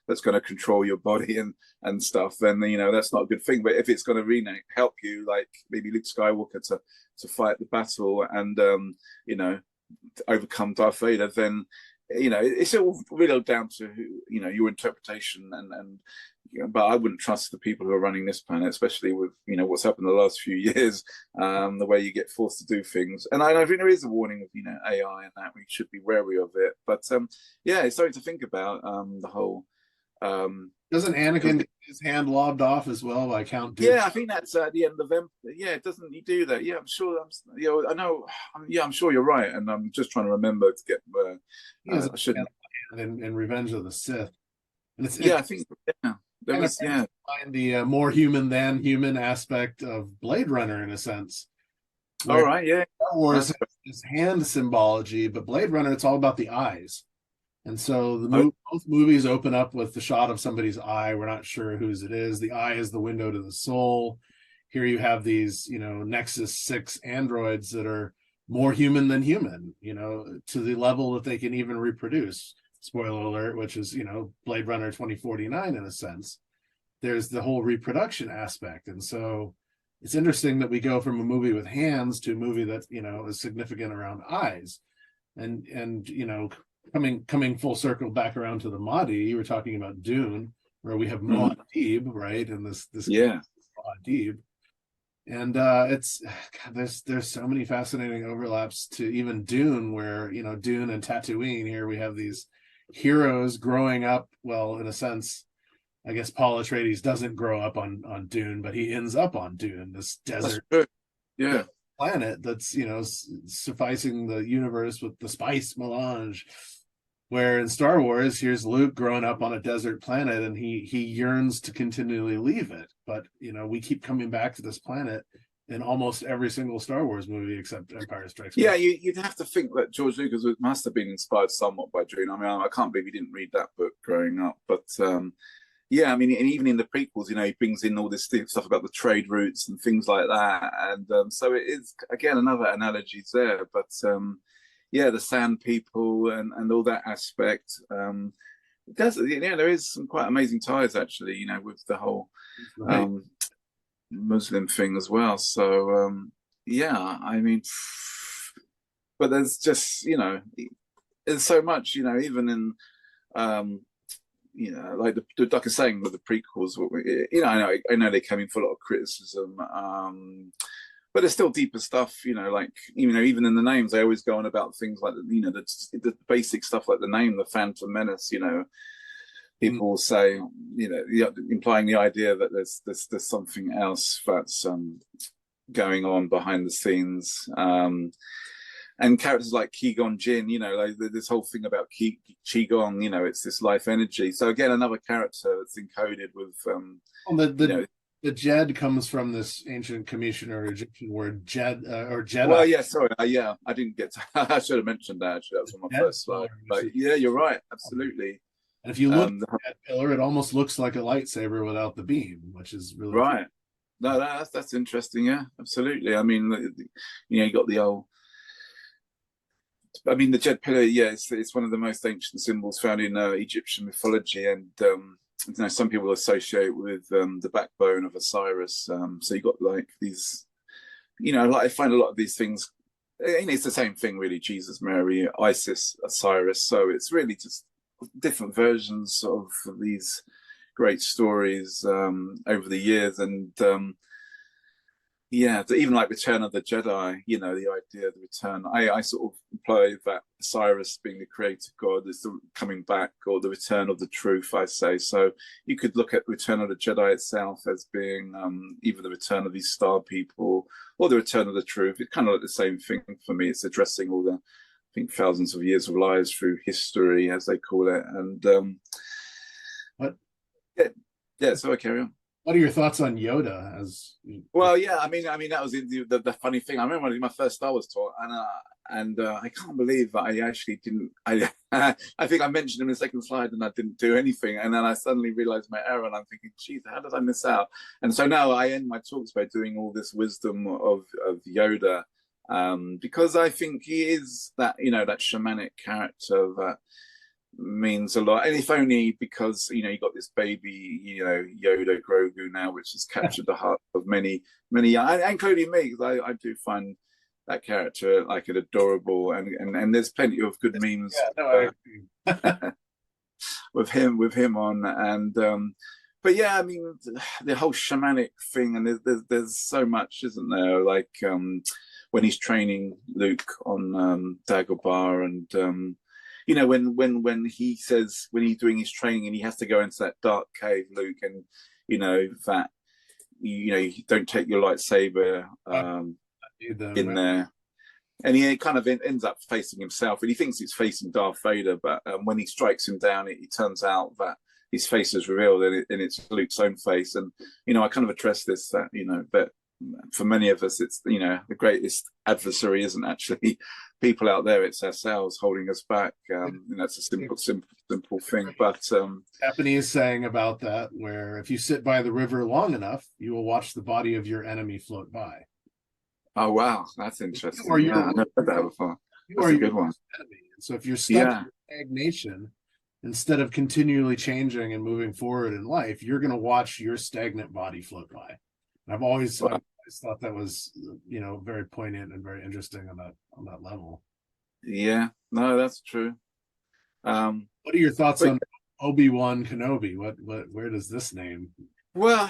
that's going to control your body and stuff, then that's not a good thing. But if it's going to really help you, like maybe Luke Skywalker to fight the battle and to overcome Darth Vader, then it's all really down to your interpretation, and but I wouldn't trust the people who are running this planet, especially with what's happened the last few years, the way you get forced to do things. And I think there is a warning of AI, and that we should be wary of it. But yeah, it's something to think about. The whole doesn't Anakin get his hand lobbed off as well by Count Dooku? Yeah, I think that's at the end of them. Yeah, doesn't he do that? Yeah, I'm sure. I know. Yeah, I'm sure you're right, and I'm just trying to remember to get. I shouldn't. In Revenge of the Sith, and I think there was find the more human than human aspect of Blade Runner in a sense. All right, yeah. Star Wars is hand symbology, but Blade Runner, it's all about the eyes. And so both movies open up with the shot of somebody's eye. We're not sure whose it is. The eye is the window to the soul. Here you have these, Nexus 6 androids that are more human than human, to the level that they can even reproduce. Spoiler alert, which is, Blade Runner 2049 in a sense. There's the whole reproduction aspect. And so it's interesting that we go from a movie with hands to a movie that, is significant around eyes. And coming full circle back around to the Mahdi, you were talking about Dune, where we have Muad'Dib, right? And this Muad'Dib. And there's so many fascinating overlaps to even Dune, where Dune and Tatooine. Here we have these heroes growing up. Well, in a sense, I guess Paul Atreides doesn't grow up on Dune, but he ends up on Dune, this desert planet that's sufficing the universe with the spice melange. Where in Star Wars, here's Luke growing up on a desert planet, and he yearns to continually leave it. But we keep coming back to this planet in almost every single Star Wars movie except Empire Strikes Back. Yeah, you'd have to think that George Lucas must have been inspired somewhat by Dune. I mean, I can't believe he didn't read that book growing up. But yeah, I mean, and even in the prequels, he brings in all this stuff about the trade routes and things like that. And so it is, again, another analogies there. But yeah, the Sand People and all that aspect. It does, there is some quite amazing ties, actually, with the whole Muslim thing as well. So, yeah, I mean, but there's just, there's so much, even in, like like I was saying with the prequels, I know they came in for a lot of criticism, but there's still deeper stuff, like, even in the names, they always go on about things like, the basic stuff like the name, the Phantom Menace, people will say, implying the idea that there's something else that's going on behind the scenes. And characters like Qui-Gon Jinn, like this whole thing about Qigong, it's this life energy. So again, another character that's encoded with, the Jed comes from this ancient Commission or Egyptian word Jed or Jedi. Well, yeah, sorry, yeah, I didn't get to, I should have mentioned that. Actually, that was on my first slide. But yeah, you're right, absolutely. And if you look at that pillar, it almost looks like a lightsaber without the beam, which is really right. Cool. No, that's interesting. Yeah, absolutely. I mean, you got the old. I mean, the Jed pillar, yeah, it's one of the most ancient symbols found in Egyptian mythology, and some people associate with the backbone of Osiris. So you got like these, like I find a lot of these things. It's the same thing, really. Jesus, Mary, Isis, Osiris. So it's really just different versions of these great stories over the years, and yeah, even like Return of the Jedi, the idea of the return. I sort of imply that Cyrus being the creator god is the coming back, or the return of the truth, I say. So you could look at Return of the Jedi itself as being either the return of these star people or the return of the truth. It's kind of like the same thing for me. It's addressing all the, I think, thousands of years of lies through history, as they call it. And what? Yeah, so I carry on. What are your thoughts on Yoda? Well, yeah, I mean that was the funny thing. I remember when I did my first Star Wars tour, and I can't believe that I actually didn't. I think I mentioned in the second slide, and I didn't do anything, and then I suddenly realized my error, and I'm thinking, geez, how did I miss out? And so now I end my talks by doing all this wisdom of Yoda, because I think he is that that shamanic character that means a lot, and if only because you got this baby Yoda Grogu now, which has captured the heart of many, including me, because I do find that character like an adorable, and there's plenty of good memes with him on, and but yeah, I mean the whole shamanic thing, and there's so much, isn't there? Like when he's training Luke on Dagobah, and when he says, when he's doing his training and he has to go into that dark cave, Luke, and that you don't take your lightsaber in there, and he kind of ends up facing himself, and he thinks it's facing Darth Vader, but when he strikes him down, it turns out that his face is revealed, and it's Luke's own face. And I kind of address this, that that for many of us, it's the greatest adversary isn't actually people out there, it's ourselves holding us back. That's a simple thing, but Japanese saying about that, where if you sit by the river long enough, you will watch the body of your enemy float by. Oh wow, that's interesting. Or I never heard that before. That's a good one. Enemy. And so if you're stuck in stagnation, instead of continually changing and moving forward in life, you're going to watch your stagnant body float by. And I've always thought that was very poignant and very interesting on that level. Yeah, no, that's true. What are your thoughts on Obi-Wan Kenobi? Where does this name? Well,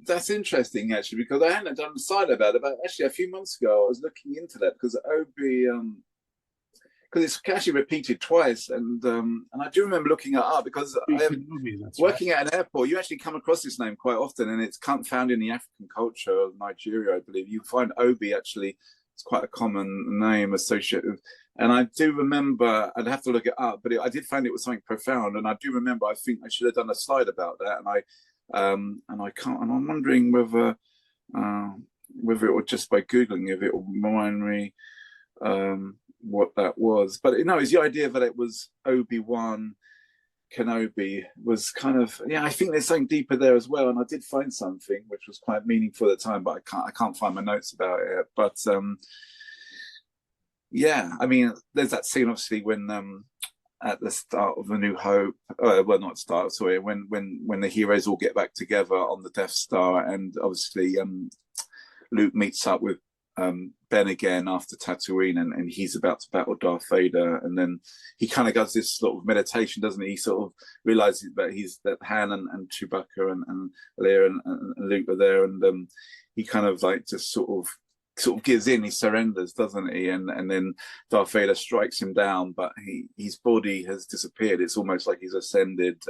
that's interesting actually, because I hadn't done a side about it, but actually a few months ago I was looking into that, because because it's actually repeated twice, and I do remember looking it up, because working at an airport, you actually come across this name quite often, and it's found in the African culture of Nigeria, I believe. You find Obi actually it's quite a common name associated with. And I do remember, I'd have to look it up, but I did find it was something profound. And I do remember, I think I should have done a slide about that. And I can't, and I'm wondering whether it was just by Googling, if it will remind me what that was. But no, it's the idea that it was Obi-Wan Kenobi was kind of, I think there's something deeper there as well. And I did find something which was quite meaningful at the time, but I can't find my notes about it. But I mean, there's that scene obviously when at the start of A New Hope, well, not start, sorry, when the heroes all get back together on the Death Star, and obviously Luke meets up with Ben again after Tatooine, and he's about to battle Darth Vader, and then he kind of does this sort of meditation, doesn't he? He sort of realizes that Han and Chewbacca and Leia and Luke are there, and he kind of like just sort of gives in, he surrenders, doesn't he? And then Darth Vader strikes him down, but his body has disappeared. It's almost like he's ascended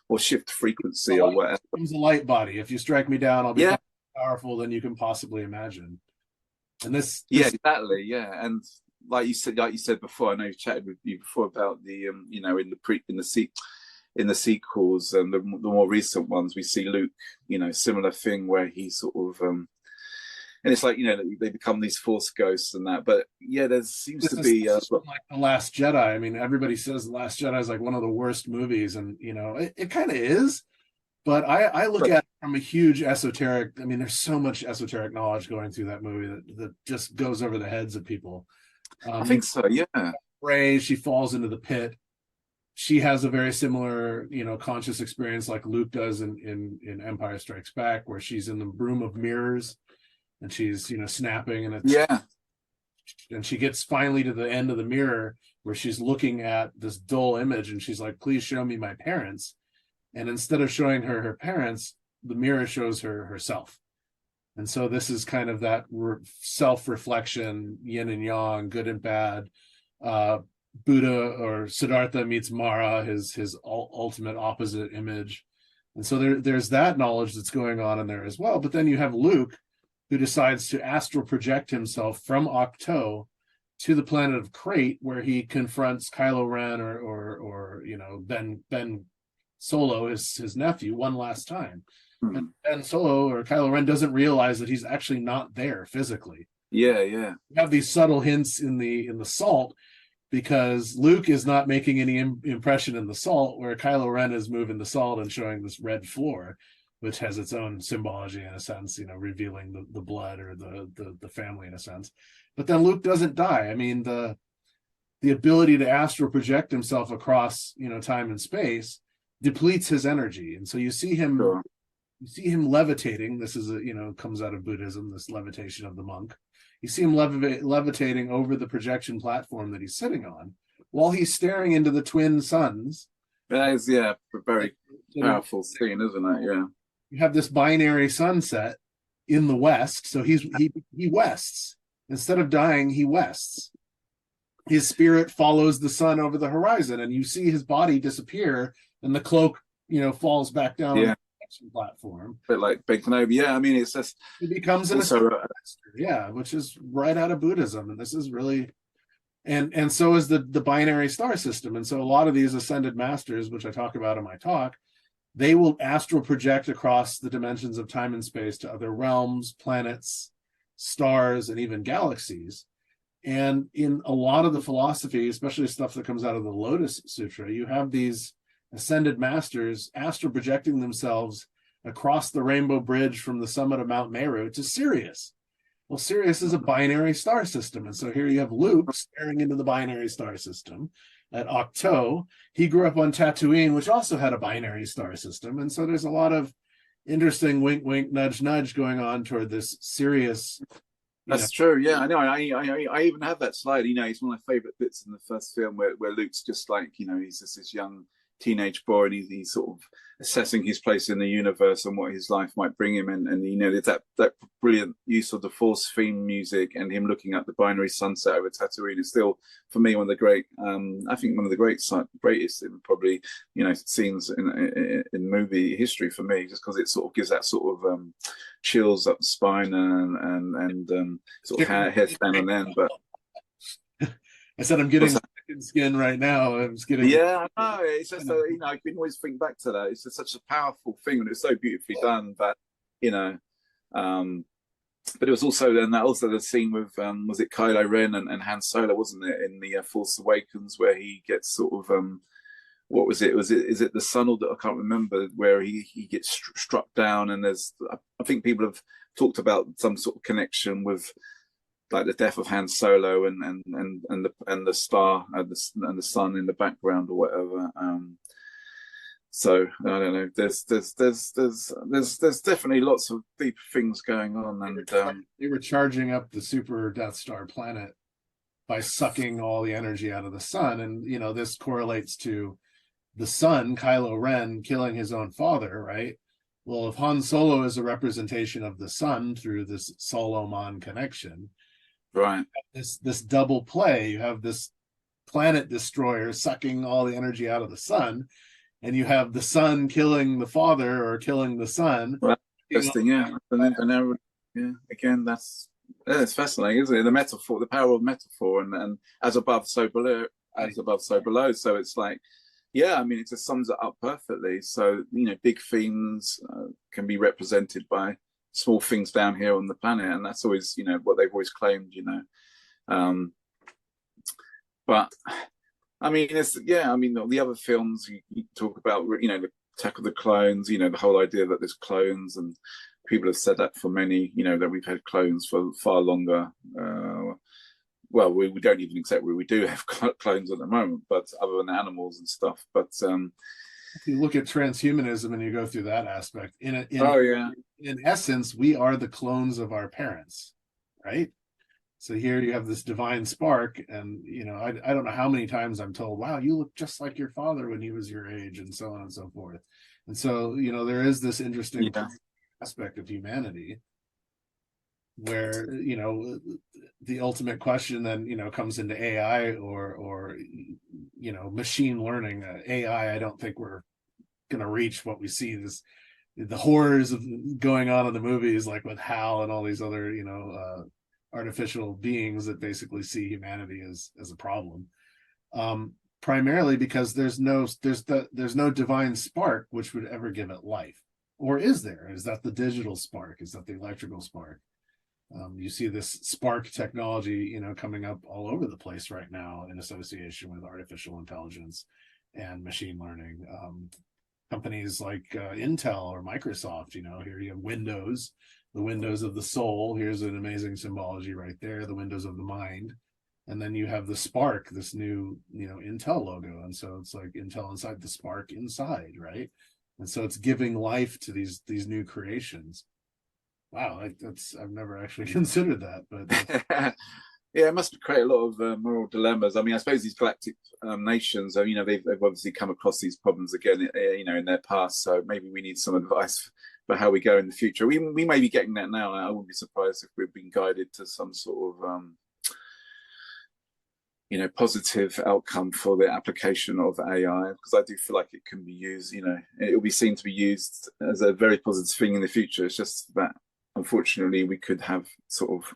or shift frequency or whatever. He's a light body. If you strike me down, I'll be more powerful than you can possibly imagine. And this exactly, and like you said before, I know you chatted with you before about the in the sequels and the more recent ones, we see Luke, similar thing where he sort of and it's like, they become these Force ghosts and that. But there seems to be like The Last Jedi. I mean, everybody says The Last Jedi is like one of the worst movies, and it kind of is. But I look at it from a huge esoteric. I mean, there's so much esoteric knowledge going through that movie that just goes over the heads of people. I think so. Yeah. Rey, she falls into the pit. She has a very similar, conscious experience like Luke does in Empire Strikes Back, where she's in the room of mirrors. And she's, snapping, and and she gets finally to the end of the mirror where she's looking at this dull image, and she's like, "Please show me my parents." And instead of showing her parents, the mirror shows her herself. And so this is kind of that self-reflection, yin and yang, good and bad. Buddha or Siddhartha meets Mara, his ultimate opposite image. And so there's that knowledge that's going on in there as well. But then you have Luke, who decides to astral project himself from Ahch-To to the planet of Crate, where he confronts Kylo Ren or Ben Solo, his nephew, one last time. Mm-hmm. And Ben Solo or Kylo Ren doesn't realize that he's actually not there physically. Yeah. You have these subtle hints in the salt, because Luke is not making any impression in the salt, where Kylo Ren is moving the salt and showing this red floor, which has its own symbology in a sense, revealing the blood or the family in a sense. But then Luke doesn't die. I mean, the ability to astral project himself across, time and space depletes his energy. And so you see him, levitating. This is comes out of Buddhism, this levitation of the monk. You see him levitating over the projection platform that he's sitting on while he's staring into the twin suns. That is, a very powerful scene, isn't it? Yeah. You have this binary sunset in the west, so he wests. Instead of dying, he wests. His spirit follows the sun over the horizon, and you see his body disappear, and the cloak, falls back down on the platform. But like Ben Kenobi, I mean, it's just he becomes an master, which is right out of Buddhism, and this is really, and so is the binary star system, and so a lot of these ascended masters, which I talk about in my talk, they will astral project across the dimensions of time and space to other realms, planets, stars, and even galaxies. And in a lot of the philosophy, especially stuff that comes out of the Lotus Sutra, you have these ascended masters astral projecting themselves across the Rainbow Bridge from the summit of Mount Meru to Sirius. Well, Sirius is a binary star system. And so here you have Luke staring into the binary star system at Ahch-To. He grew up on Tatooine, which also had a binary star system. And so there's a lot of interesting wink, wink, nudge, nudge going on toward this Sirius. That's true. Yeah, I know. I even have that slide. It's one of my favorite bits in the first film where Luke's just like, he's just this young teenage boy, and he's sort of assessing his place in the universe and what his life might bring him. And you know, there's that brilliant use of the Force theme music and him looking at the binary sunset over Tatooine is still, for me, one of the great, I think one of the greatest probably, you know, scenes in movie history for me, just because it sort of gives that sort of chills up the spine and sort of hair stand on end. But I said I'm getting skin right now. I'm just getting. Yeah, I know. It's just you know, I can always think back to that. It's just such a powerful thing, and it's so beautifully done. But you know, but it was also the scene with was it Kylo Ren and Han Solo, wasn't it, in the Force Awakens, where he gets sort of what was it? Is it the sun, or I can't remember, where he gets struck down, and there's I think people have talked about some sort of connection with like the death of Han Solo and the star and the sun in the background or whatever. So I don't know. There's definitely lots of deep things going on, and they were charging up the super Death Star planet by sucking all the energy out of the sun, and you know this correlates to the son, Kylo Ren, killing his own father, right? Well, if Han Solo is a representation of the sun through this Solomon connection. Right. This double play. You have this planet destroyer sucking all the energy out of the sun, and you have the son killing the father or killing the son. Well, interesting, yeah. Yeah, again, it's fascinating, isn't it? The metaphor, the power of metaphor, and as above, so below, as above, so below. So it's like, yeah, I mean, it just sums it up perfectly. So you know, big themes can be represented by small things down here on the planet, and that's always, you know, what they've always claimed, you know. But I mean, I mean, the other films you talk about, you know, the Attack of the Clones, you know, the whole idea that there's clones, and people have said that for many, you know, that we've had clones for far longer. Well, we don't even accept we do have clones at the moment, but other than animals and stuff. But if you look at transhumanism and you go through that aspect, in essence, we are the clones of our parents, right? So here you have this divine spark, and you know, I don't know how many times I'm told, wow, you look just like your father when he was your age, and so on and so forth. And so, you know, there is this interesting aspect of humanity where, you know, the ultimate question then, you know, comes into AI or you know, machine learning. AI, I don't think we're going to reach what we see the horrors of going on in the movies, like with HAL and all these other, you know, artificial beings that basically see humanity as a problem. Primarily because there's no divine spark which would ever give it life. Or is there? Is that the digital spark? Is that the electrical spark? You see this spark technology, you know, coming up all over the place right now in association with artificial intelligence and machine learning. Companies like Intel or Microsoft, you know, here you have Windows, the windows of the soul. Here's an amazing symbology right there, the windows of the mind. And then you have the spark, this new, you know, Intel logo. And so it's like Intel inside, the spark inside, right? And so it's giving life to these new creations. Wow, I've never actually considered that, but yeah, it must create a lot of moral dilemmas. I mean, I suppose these galactic nations, you know, they've obviously come across these problems again, you know, in their past. So maybe we need some advice for how we go in the future. We may be getting that now. I wouldn't be surprised if we've been guided to some sort of you know, positive outcome for the application of AI, because I do feel like it can be used, you know, it will be seen to be used as a very positive thing in the future. It's just that unfortunately we could have sort of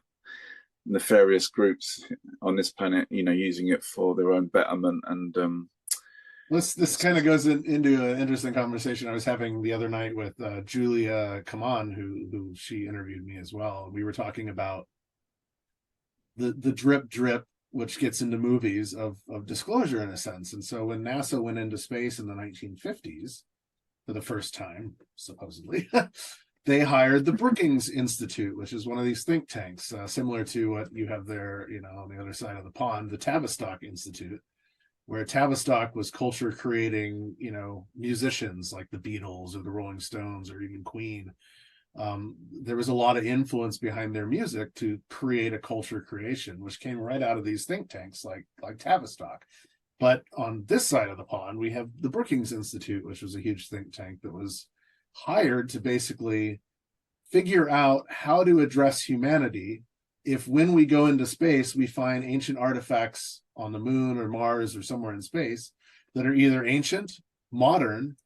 nefarious groups on this planet, you know, using it for their own betterment. And this kind of goes into an interesting conversation I was having the other night with Julia Kaman, who she interviewed me as well. We were talking about the drip which gets into movies of disclosure in a sense. And so when NASA went into space in the 1950s for the first time, supposedly, they hired the Brookings Institute, which is one of these think tanks, similar to what you have there, you know, on the other side of the pond, the Tavistock Institute, where Tavistock was culture creating, you know, musicians like the Beatles or the Rolling Stones or even Queen. There was a lot of influence behind their music to create a culture creation, which came right out of these think tanks like Tavistock. But on this side of the pond, we have the Brookings Institute, which was a huge think tank that was hired to basically figure out how to address humanity if, when we go into space, we find ancient artifacts on the moon or Mars or somewhere in space that are either ancient, modern,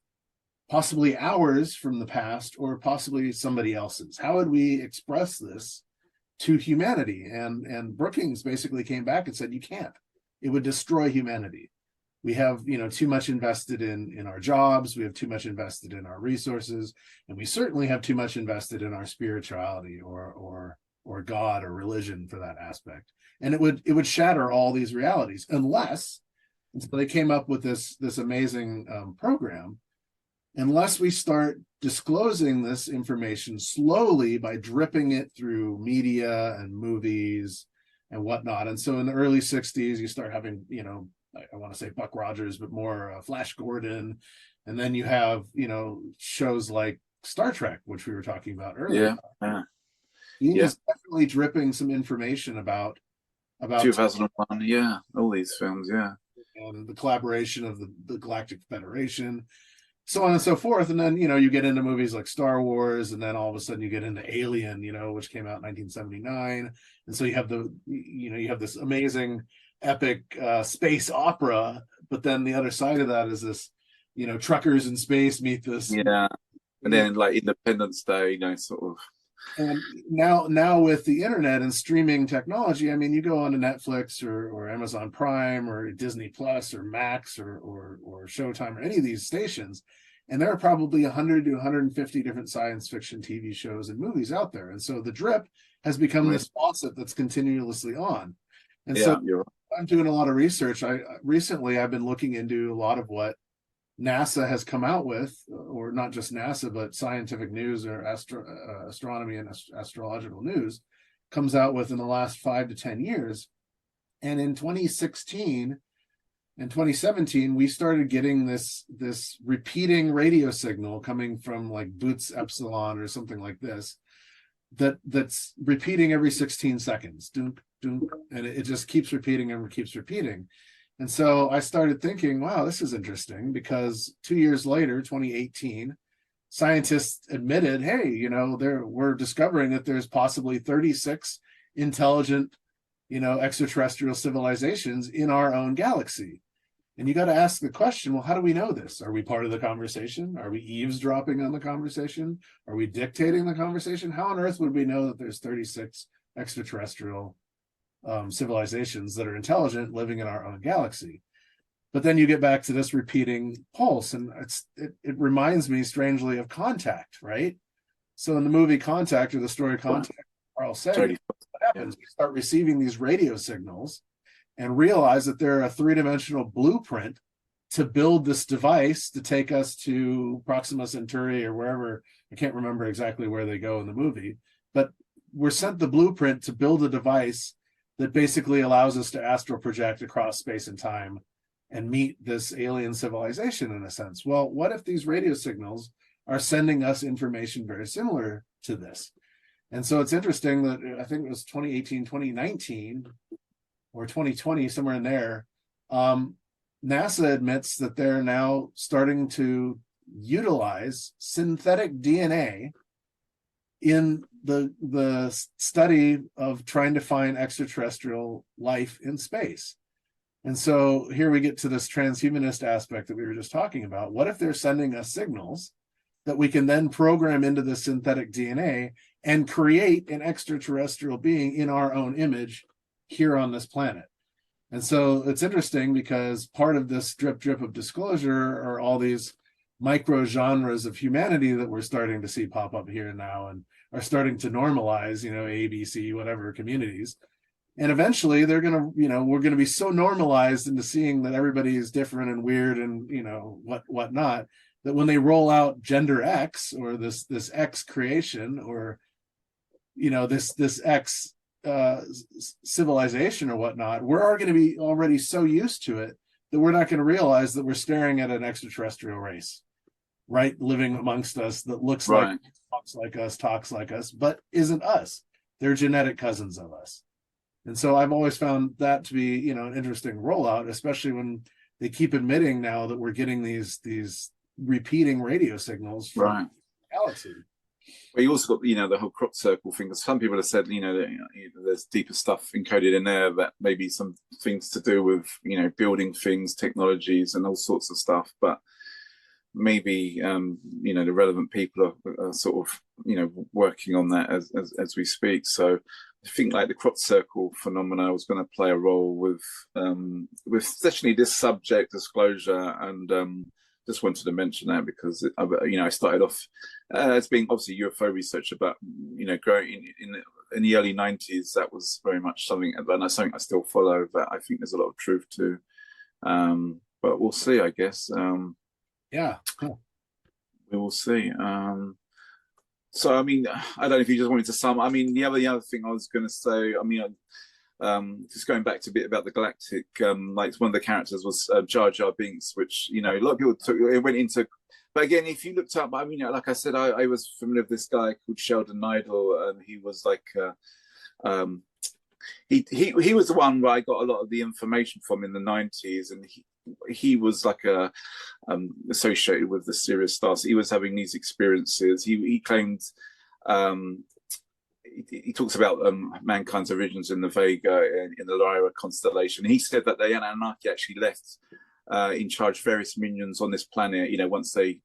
possibly ours from the past, or possibly somebody else's. How would we express this to humanity? And Brookings basically came back and said, you can't. It would destroy humanity. We have, too much invested in our jobs. We have too much invested in our resources, and we certainly have too much invested in our spirituality or God or religion for that aspect. And it would shatter all these realities unless, and so they came up with this amazing program. Unless we start disclosing this information slowly by dripping it through media and movies and whatnot. And so in the early 60s, you start having, I want to say Buck Rogers, but more Flash Gordon. And then you have, shows like Star Trek, which we were talking about earlier. Is definitely dripping some information about 2001. Yeah. All these films. Yeah. And the collaboration of the Galactic Federation, so on and so forth. And then, you get into movies like Star Wars, and then all of a sudden you get into Alien, which came out in 1979. And so you have you have this amazing epic space opera, but then the other side of that is this, truckers in space meet this. Yeah. And then like Independence Day, sort of. And now with the internet and streaming technology, I mean, you go on to Netflix or Amazon Prime or Disney Plus or Max or Showtime or any of these stations, and there are probably 100 to 150 different science fiction TV shows and movies out there. And so the drip has become this faucet that's continuously on. And so I'm doing a lot of research. Recently I've been looking into a lot of what NASA has come out with, or not just NASA, but scientific news or astronomy and astrological news comes out with in the last 5 to 10 years. And in 2016 and 2017, we started getting this repeating radio signal coming from like Boots Epsilon or something like this, that's repeating every 16 seconds. Dunk, dunk, and it just keeps repeating and keeps repeating. And so I started thinking, wow, this is interesting, because 2 years later, 2018, scientists admitted, hey, we're discovering that there's possibly 36 intelligent, extraterrestrial civilizations in our own galaxy. And you got to ask the question, well, how do we know this? Are we part of the conversation? Are we eavesdropping on the conversation? Are we dictating the conversation? How on earth would we know that there's 36 extraterrestrial civilizations that are intelligent living in our own galaxy? But then you get back to this repeating pulse, and it reminds me strangely of Contact, right? So in the movie Contact, or the story Contact, Carl said, what happens? We start receiving these radio signals and realize that they're a three-dimensional blueprint to build this device to take us to Proxima Centauri or wherever. I can't remember exactly where they go in the movie, but we're sent the blueprint to build a device that basically allows us to astral project across space and time and meet this alien civilization in a sense. Well, what if these radio signals are sending us information very similar to this? And so it's interesting that I think it was 2018, 2019, or 2020, somewhere in there, NASA admits that they're now starting to utilize synthetic DNA in the study of trying to find extraterrestrial life in space. And so here we get to this transhumanist aspect that we were just talking about. What if they're sending us signals that we can then program into the synthetic DNA and create an extraterrestrial being in our own image here on this planet? And so it's interesting, because part of this drip of disclosure are all these micro genres of humanity that we're starting to see pop up here and now, and are starting to normalize, A, B, C, whatever communities. And eventually they're going to, we're going to be so normalized into seeing that everybody is different and weird and, whatnot, that when they roll out gender X, or this X creation, or, this X civilization or whatnot, we're going to be already so used to it that we're not going to realize that we're staring at an extraterrestrial race, right, living amongst us, that looks like, talks like us, but isn't us. They're genetic cousins of us. And so I've always found that to be, an interesting rollout, especially when they keep admitting now that we're getting these repeating radio signals from Right. the galaxy. Well, you also got, the whole crop circle thing. Because some people have said, that, there's deeper stuff encoded in there, that maybe some things to do with, building things, technologies, and all sorts of stuff. But maybe, the relevant people are sort of, working on that as we speak. So I think like the crop circle phenomena was going to play a role with especially this subject disclosure, and just wanted to mention that because I started off as being obviously UFO researcher, but growing in the early 90s, that was very much something, and that's something I still follow, that I think there's a lot of truth to. But we'll see, I guess. Yeah, cool. We will see. So I mean, I don't know if you just wanted to sum. I mean, the other thing I was going to say. I mean, just going back to a bit about the Galactic, like one of the characters was Jar Jar Binks, which a lot of people went into. But again, if you looked up, I mean, like I said, I was familiar with this guy called Sheldon Neidl, and he was like, he was the one where I got a lot of the information from in the 90s, and he was like associated with the Sirius stars. He was having these experiences. He claimed. He talks about mankind's origins in the Vega in the Lyra constellation. He said that the Anunnaki actually left in charge various minions on this planet. Once they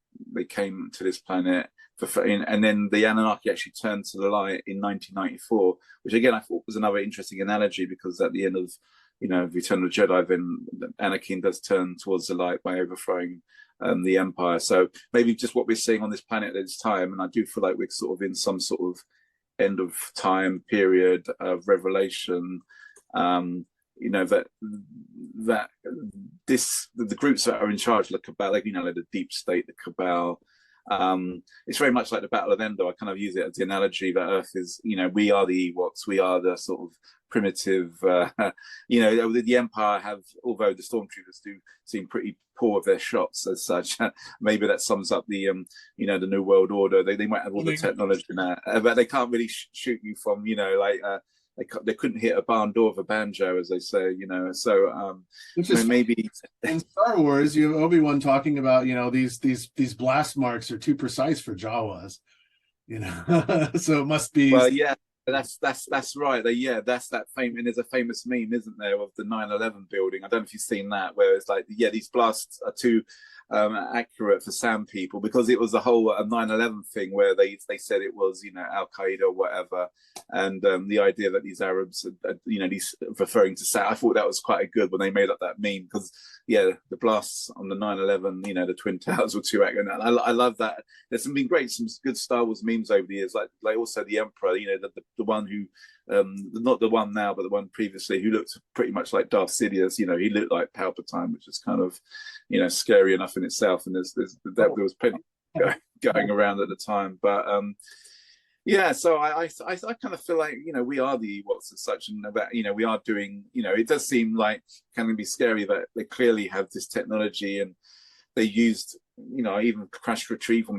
came to this planet, and then the Anunnaki actually turned to the light in 1994, which again I thought was another interesting analogy, because at the end of Return of the Jedi, then Anakin does turn towards the light by overthrowing the Empire. So maybe just what we're seeing on this planet at this time, and I do feel like we're sort of in some sort of end of time period of revelation, that the groups that are in charge, the Cabal, like the deep state, the Cabal, it's very much like the Battle of Endor. I kind of use it as the analogy that Earth is, we are the Ewoks, we are the sort of primitive, the Empire have, although the Stormtroopers do seem pretty poor of their shots as such, maybe that sums up the the New World Order. They might have all the technology now, but they can't really shoot you from they couldn't hit a barn door with a banjo, as they say, so which is maybe in Star Wars you have Obi-Wan talking about these blast marks are too precise for Jawas, so it must be. Well, yeah, that's right. That's that famous. And there's a famous meme, isn't there, of the 9/11 building? I don't know if you've seen that, where it's like, these blasts are too accurate for sand people, because it was the whole 9/11 thing where they said it was Al Qaeda or whatever, and the idea that these Arabs these referring to sand. I thought that was quite a good when they made up that meme, because the blasts on the 9/11, the Twin Towers were too accurate. And I love that. There's some good Star Wars memes over the years, like also the Emperor, the one who not the one now, but the one previously, who looked pretty much like Darth Sidious. He looked like Palpatine, which is kind of scary enough in itself. And there was plenty going around at the time, but so I kind of feel like we are the Ewoks as such, and that we are doing. It does seem like can be scary that they clearly have this technology, and they used even crash retrieval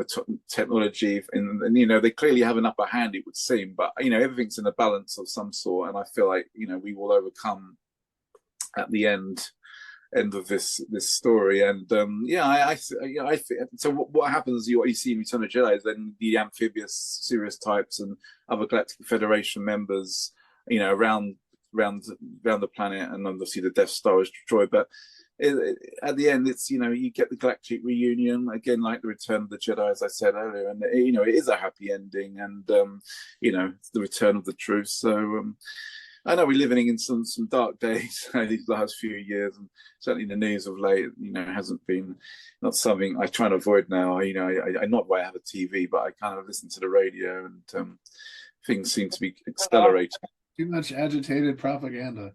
technology, and they clearly have an upper hand, it would seem. But everything's in a balance of some sort, and I feel like we will overcome at the end of this story. And I so what happens, what you see in Return of the Jedi, is then the amphibious Sirius types and other Galactic Federation members around the planet, and obviously the Death Star is destroyed, but at the end, it's you get the galactic reunion again, like the Return of the Jedi, as I said earlier, and it is a happy ending, and it's the return of the truth. So I know we're living in some dark days these last few years, and certainly the news of late, hasn't been, not something I try to avoid now. I not why I have a TV, but I kind of listen to the radio, and things seem to be accelerating. Too much agitated propaganda.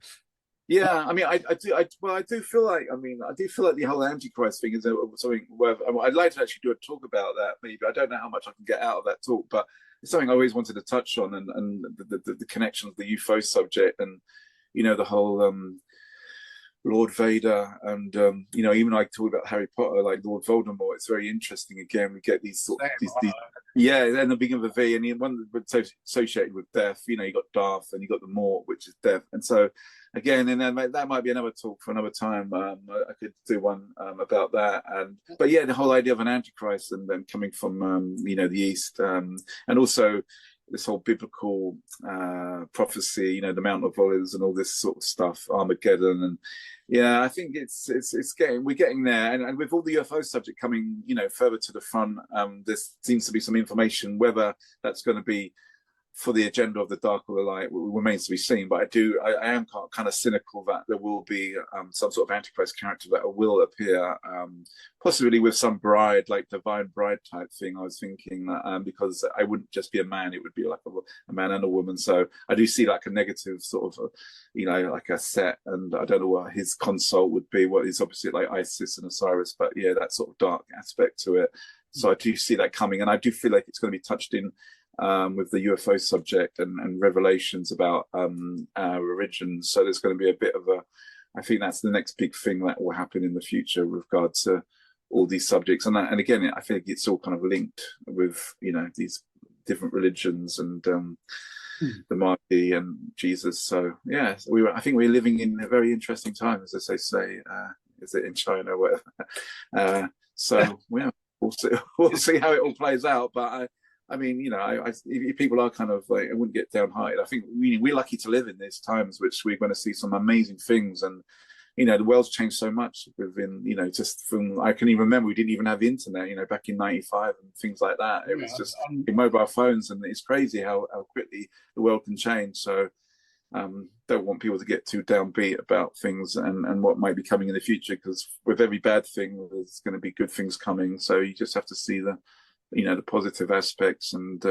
Yeah, I mean, I do feel like the whole Antichrist thing is something where I'd like to actually do a talk about that. Maybe I don't know how much I can get out of that talk, but it's something I always wanted to touch on, and the connection of the UFO subject, and the whole Lord Vader, and even like talk about Harry Potter, like Lord Voldemort. It's very interesting. Again, we get these sort of these yeah, and the beginning of the V, and one associated with death. You got Darth, and you got the Mort, which is death, and so again, and then that might be another talk for another time. I could do one about that, but yeah, the whole idea of an antichrist and then coming from the East, and also this whole biblical prophecy, the Mount of Olives and all this sort of stuff, Armageddon, and yeah, I think we're getting there, and with all the UFO subject coming, further to the front, there seems to be some information. Whether that's going to be for the agenda of the dark or the light remains to be seen. But I am kind of cynical that there will be some sort of antichrist character that will appear, possibly with some bride, like divine bride type thing. I was thinking that because I wouldn't just be a man; it would be like a man and a woman. So I do see like a negative sort of, like a set, and I don't know what his consult would be. What is obviously like Isis and Osiris, but yeah, that sort of dark aspect to it. So I do see that coming, and I do feel like it's going to be touched in with the UFO subject and revelations about our origins. So there's going to be a bit of I think that's the next big thing that will happen in the future with regard to all these subjects. And again, I think it's all kind of linked with, these different religions and the Mahdi and Jesus. So yeah, I think we're living in a very interesting time, as they say, is it in China or whatever. So yeah, we'll see how it all plays out. But I mean, if people are kind of like, I wouldn't get downhearted. I think we're lucky to live in these times, which we're going to see some amazing things. And, the world's changed so much within, just from, I can even remember we didn't even have the internet, back in 95 and things like that. It was just mobile phones, and it's crazy how quickly the world can change. So don't want people to get too downbeat about things and what might be coming in the future, because with every bad thing, there's going to be good things coming. So you just have to see the positive aspects, and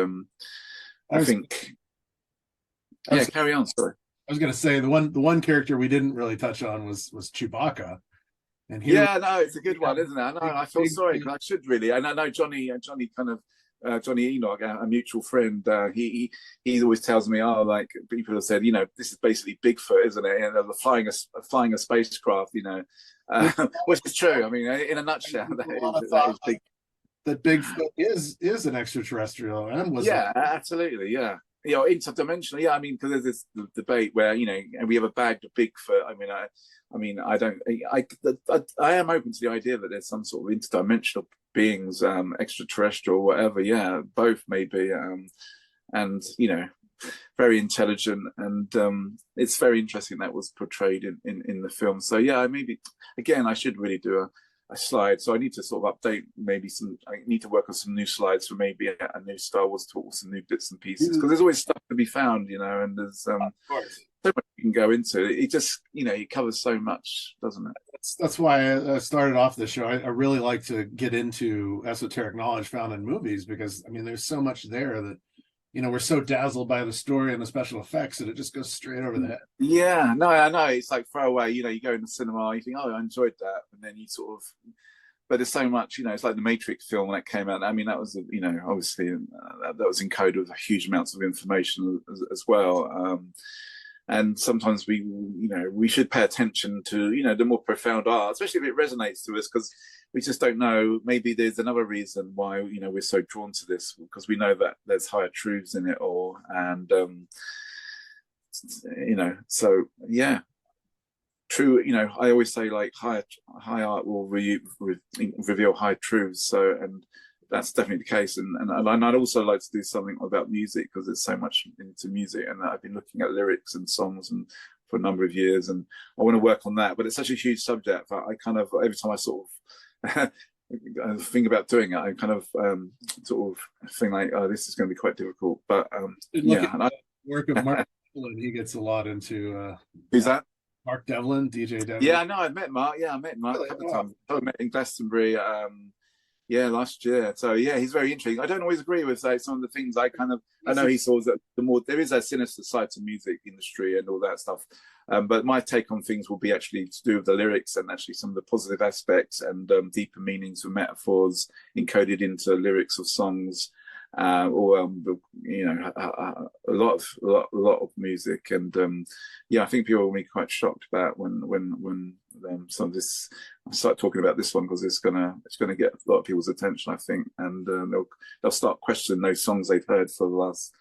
carry on. Sorry, I was going to say the one character we didn't really touch on was Chewbacca, and it's a good one, isn't it? I know. I feel sorry because I should really. And I know Johnny kind of. Johnny Enoch, a mutual friend, he always tells me, like people have said, this is basically Bigfoot, isn't it? And flying a spacecraft, which is true. I mean, in a nutshell, that is big. That Bigfoot is an extraterrestrial and was absolutely, yeah, interdimensional, yeah. I mean, because there's this debate where and we have a bag of Bigfoot. I am open to the idea that there's some sort of interdimensional beings, extraterrestrial, whatever. Yeah, both maybe, and very intelligent, and it's very interesting that was portrayed in the film. So yeah, maybe again I should really do a slide. So I need to sort of update I need to work on some new slides for maybe a new Star Wars talk with some new bits and pieces, because there's always stuff to be found, and there's so much you can go into. It just, it covers so much, doesn't it? That's why I started off the show. I really like to get into esoteric knowledge found in movies, because there's so much there that we're so dazzled by the story and the special effects that it just goes straight over the head. Yeah, no, I know. It's like throwaway. You go in the cinema, you think, oh, I enjoyed that, and then you sort of. But there's so much. It's like the Matrix film when it came out. I mean, that was, obviously that was encoded with huge amounts of information as well. And sometimes we should pay attention to the more profound art, especially if it resonates to us, because we just don't know. Maybe there's another reason why we're so drawn to this, because we know that there's higher truths in it all, and so yeah, true. I always say like high art will reveal high truths. So, and that's definitely the case. And I'd also like to do something about music, because there's so much into music, and I've been looking at lyrics and songs and for a number of years, and I want to work on that. But it's such a huge subject that I kind of, every time I sort of think about doing it, I kind of sort of think like, oh, this is going to be quite difficult. But work of Mark Devlin, he gets a lot into. Who's that? Mark Devlin, DJ Devlin. Yeah, no, I've met Mark. Yeah, I met Mark a couple of times. I met in Glastonbury. Last year. So yeah, he's very interesting. I don't always agree with some of the things. I know he saw that there is a sinister side to music industry and all that stuff. But my take on things will be actually to do with the lyrics and actually some of the positive aspects and deeper meanings of metaphors encoded into lyrics of songs, or a lot of music. And I think people will be quite shocked about when them. So I start talking about this one because it's gonna get a lot of people's attention, I think, and they'll start questioning those songs they've heard for the last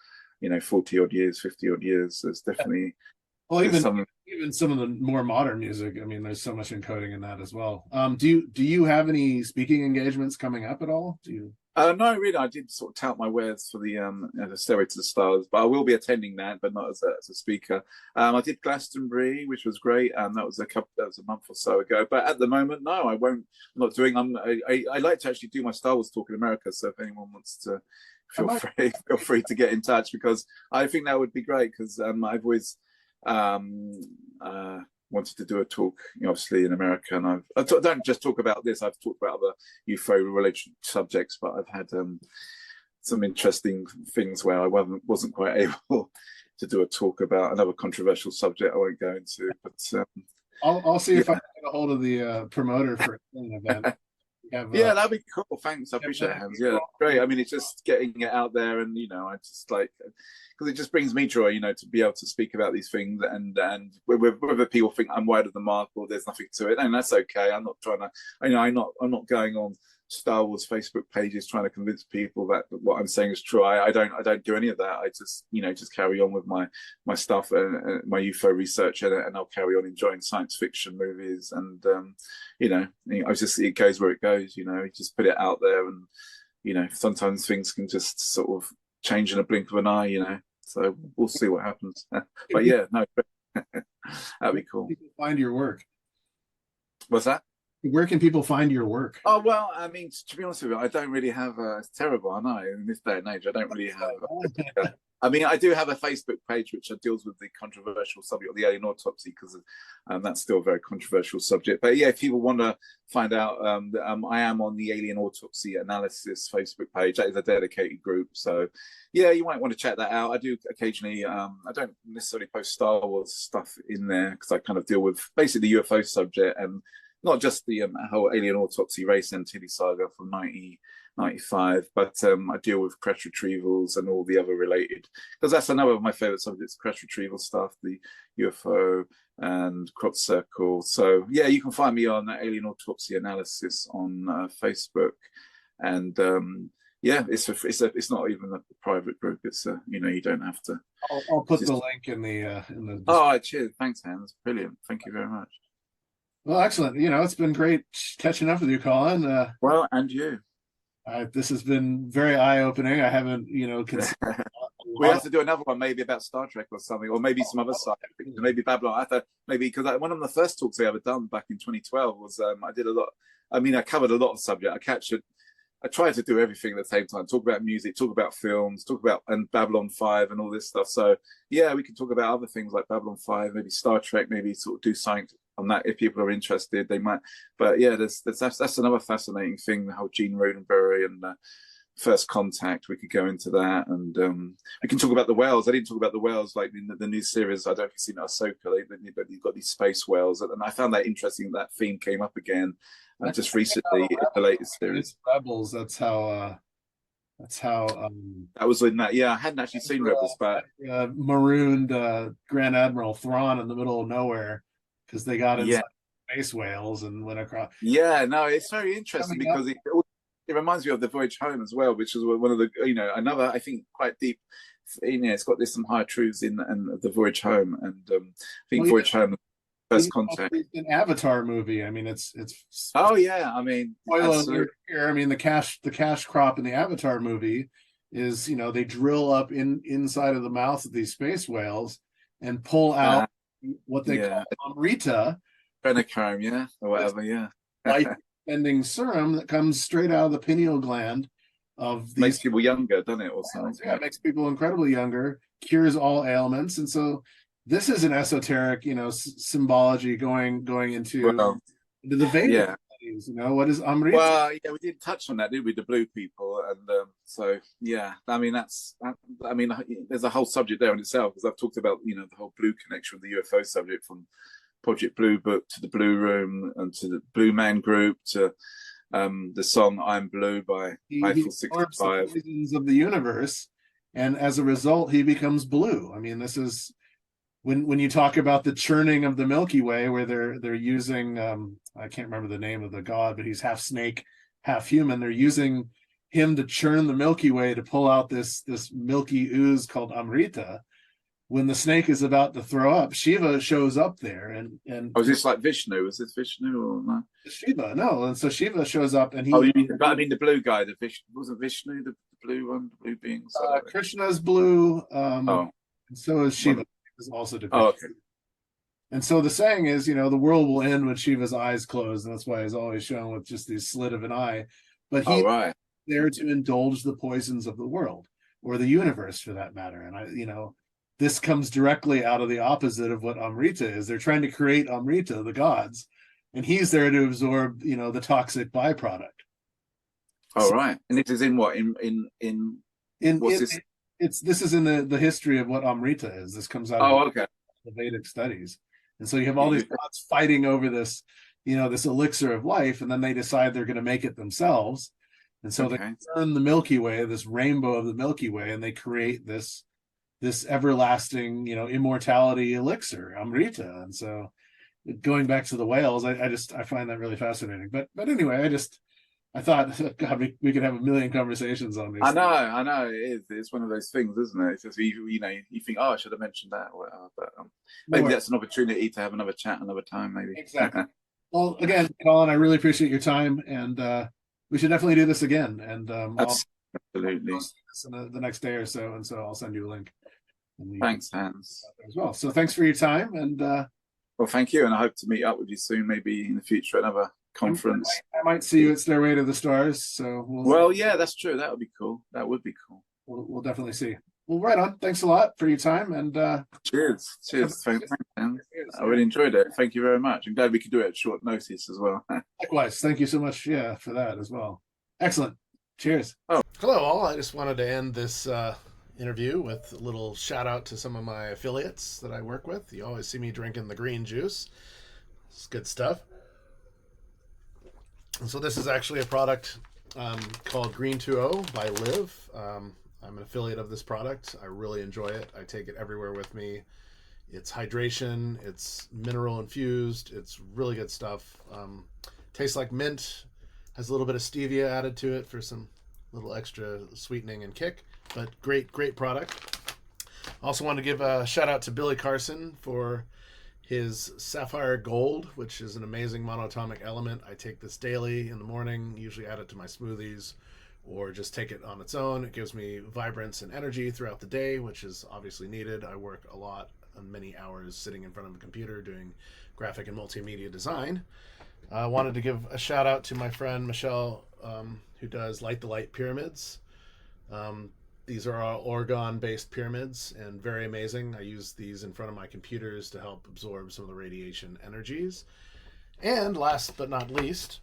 40 odd years, 50 odd years. There's definitely Well, even some of the more modern music. I mean, there's so much encoding in that as well. Do you have any speaking engagements coming up at all? Do you? No, really, I did sort of tout my wares for the Stairway to the Stars, but I will be attending that, but not as a speaker. I did Glastonbury, which was great, and that was a month or so ago. But at the moment, no, I won't. I'm not doing. I like to actually do my Star Wars talk in America. So if anyone wants to, feel free to get in touch, because I think that would be great, because I've always wanted to do a talk, obviously in America, and I don't just talk about this. I've talked about other UFO related subjects, but I've had some interesting things where I wasn't quite able to do a talk about another controversial subject I won't go into. But I'll see if I can get a hold of the promoter for an event. Yeah, that'd be cool. Thanks, I appreciate it, Hans. Yeah, great. I mean, it's just getting it out there, and I just like, because it just brings me joy, to be able to speak about these things, and whether people think I'm wide of the mark or there's nothing to it, and that's okay. I'm not trying to, I'm not going on Star Wars Facebook pages trying to convince people that what I'm saying is true. I don't do any of that. I just just carry on with my stuff and my UFO research, and I'll carry on enjoying science fiction movies, and it goes where it goes. You just put it out there, and sometimes things can just sort of change in a blink of an eye. So we'll see what happens. But yeah, no, that'd be cool. People find your work. What's that? Where can people find your work? Oh, well, I mean, to be honest with you, I don't really have it's terrible, I know, in this day and age. I don't really have I mean, I do have a Facebook page which deals with the controversial subject of the alien autopsy, because that's still a very controversial subject. But yeah, if people want to find out, I am on the Alien Autopsy Analysis Facebook page. That is a dedicated group. So yeah, you might want to check that out. I do occasionally, I don't necessarily post Star Wars stuff in there, because I kind of deal with basically the UFO subject, and not just the whole alien autopsy race antilles saga from 1995, but I deal with crash retrievals and all the other related, because that's another of my favorite subjects, crash retrieval stuff, the UFO and crop circle. So yeah, you can find me on Alien Autopsy Analysis on Facebook, and yeah, it's not even a private group. It's you don't have to. I'll put the link in the. Oh, cheers! Thanks, Hans. Brilliant. Thank you very much. Well, excellent. It's been great catching up with you, Colin. Well, and you. This has been very eye-opening. I haven't, considered. We have to do another one, maybe about Star Trek or something, or maybe some other side, maybe Babylon. I thought maybe, because one of the first talks I ever done back in 2012 was I did a lot. I mean, I covered a lot of subject. I tried to do everything at the same time. Talk about music, talk about films, talk about and Babylon 5 and all this stuff. So yeah, we can talk about other things like Babylon 5, maybe Star Trek, maybe sort of do something on that if people are interested. They might. But yeah, that's another fascinating thing. The whole Gene Roddenberry and First Contact. We could go into that, and we can talk about the whales. I didn't talk about the whales like in the new series. I don't know if you've seen Ahsoka, but you've got these space whales, and I found that interesting. That theme came up again just recently in the latest series. Rebels. That's how. That was in that. Yeah, I hadn't actually seen Rebels, but marooned Grand Admiral Thrawn in the middle of nowhere because they got inside space whales and went across. Yeah, no, it's very interesting because it reminds me of the Voyage Home as well, which is one of the another, I think, quite deep. It's got some higher truths in the Voyage Home, and I think Voyage Home. First Contact, an Avatar movie. I mean, it's. Oh yeah, I mean, spoiler here. I mean, the cash crop in the Avatar movie is they drill up inside of the mouth of these space whales and pull out what they call Amrita, phenochrome, or whatever, life-ending serum that comes straight out of the pineal gland of these. Makes people younger, doesn't it? Or something? Yeah, it makes people incredibly younger. Cures all ailments, and so. This is an esoteric, symbology going into the Vedic studies. What is Amrita? Well, yeah, we did touch on that, didn't we? The blue people, and so yeah. I mean, there's a whole subject there in itself, because I've talked about the whole blue connection with the UFO subject, from Project Blue Book to the Blue Room and to the Blue Man Group to the song "I'm Blue" by Eiffel 65. Seasons of the universe, and as a result, he becomes blue. I mean, this is. when you talk about the churning of the Milky Way, where they're using I can't remember the name of the god, but he's half snake, half human. They're using him to churn the Milky Way to pull out this milky ooze called Amrita. When the snake is about to throw up, Shiva shows up there, and Oh, is this like Vishnu? Is this Vishnu or no? Shiva, no, and so Shiva shows up, and he. Oh, you mean, but I mean the blue guy, the Vishnu, wasn't Vishnu the blue one, the blue being? Krishna's blue, oh, and so is Shiva. Is also depicted. oh, okay. And so the saying is, the world will end when Shiva's eyes close, and that's why he's always shown with just the slit of an eye. But he's right. there to indulge the poisons of the world, or the universe for that matter. And this comes directly out of the opposite of what Amrita is. They're trying to create Amrita, the gods, and he's there to absorb, the toxic byproduct. Oh, so, right. And it is in what? In what's this? This is in the history of what Amrita is. This comes out of the Vedic studies. And so you have all these gods fighting over this, this elixir of life, and then they decide they're going to make it themselves. And so they turn the Milky Way, this rainbow of the Milky Way, and they create this everlasting, immortality elixir, Amrita. And so going back to the whales, I find that really fascinating. But anyway, I thought, God, we could have a million conversations on this. I know. It is. It's one of those things, isn't it? It's just, you think, oh, I should have mentioned that. But maybe that's an opportunity to have another chat another time, maybe. Exactly. Well, again, Colin, I really appreciate your time, and we should definitely do this again. And absolutely. I'll the next day or so, and so I'll send you a link. Thanks, Hans. As well. So thanks for your time, and well, thank you, and I hope to meet up with you soon, maybe in the future, another conference. I might see you at Stairway to the Stars. So yeah, that's true. That would be cool. We'll definitely see. Well, right on. Thanks a lot for your time, and cheers. Thanks, man. I really enjoyed it. Thank you very much. I'm glad we could do it at short notice as well. Likewise. Thank you so much. Yeah, for that as well. Excellent. Cheers. Oh, hello all. I just wanted to end this interview with a little shout out to some of my affiliates that I work with. You always see me drinking the green juice. It's good stuff. And so this is actually a product called Green 2.0 by Liv. I'm an affiliate of this product. I really enjoy it. I take it everywhere with me. It's hydration. It's mineral infused. It's really good stuff. Tastes like mint. Has a little bit of stevia added to it for some little extra sweetening and kick. But great product. Also want to give a shout out to Billy Carson for his Sapphire Gold, which is an amazing monatomic element. I take this daily in the morning, usually add it to my smoothies, or just take it on its own. It gives me vibrance and energy throughout the day, which is obviously needed. I work a lot and many hours sitting in front of a computer doing graphic and multimedia design. I wanted to give a shout out to my friend Michelle, who does Light the Light pyramids. These are all Oregon-based pyramids and very amazing. I use these in front of my computers to help absorb some of the radiation energies. And last but not least,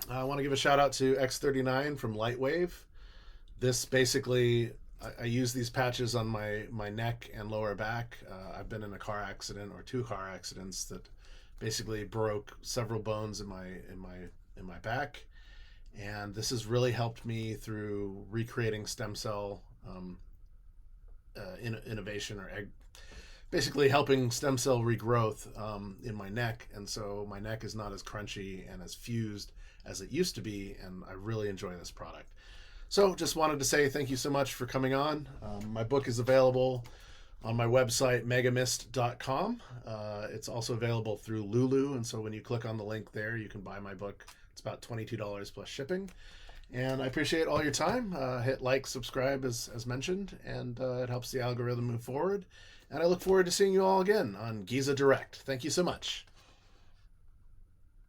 I want to give a shout out to X39 from Lightwave. This basically, I use these patches on my neck and lower back. I've been in a car accident or 2 car accidents that basically broke several bones in my back. And this has really helped me through recreating stem cell innovation, or basically helping stem cell regrowth in my neck. And so my neck is not as crunchy and as fused as it used to be. And I really enjoy this product. So just wanted to say thank you so much for coming on. My book is available on my website, megamist.com. It's also available through Lulu. And so when you click on the link there, you can buy my book. It's about $22 plus shipping. And I appreciate all your time. Hit like, subscribe as mentioned, and it helps the algorithm move forward. And I look forward to seeing you all again on Giza Direct. Thank you so much.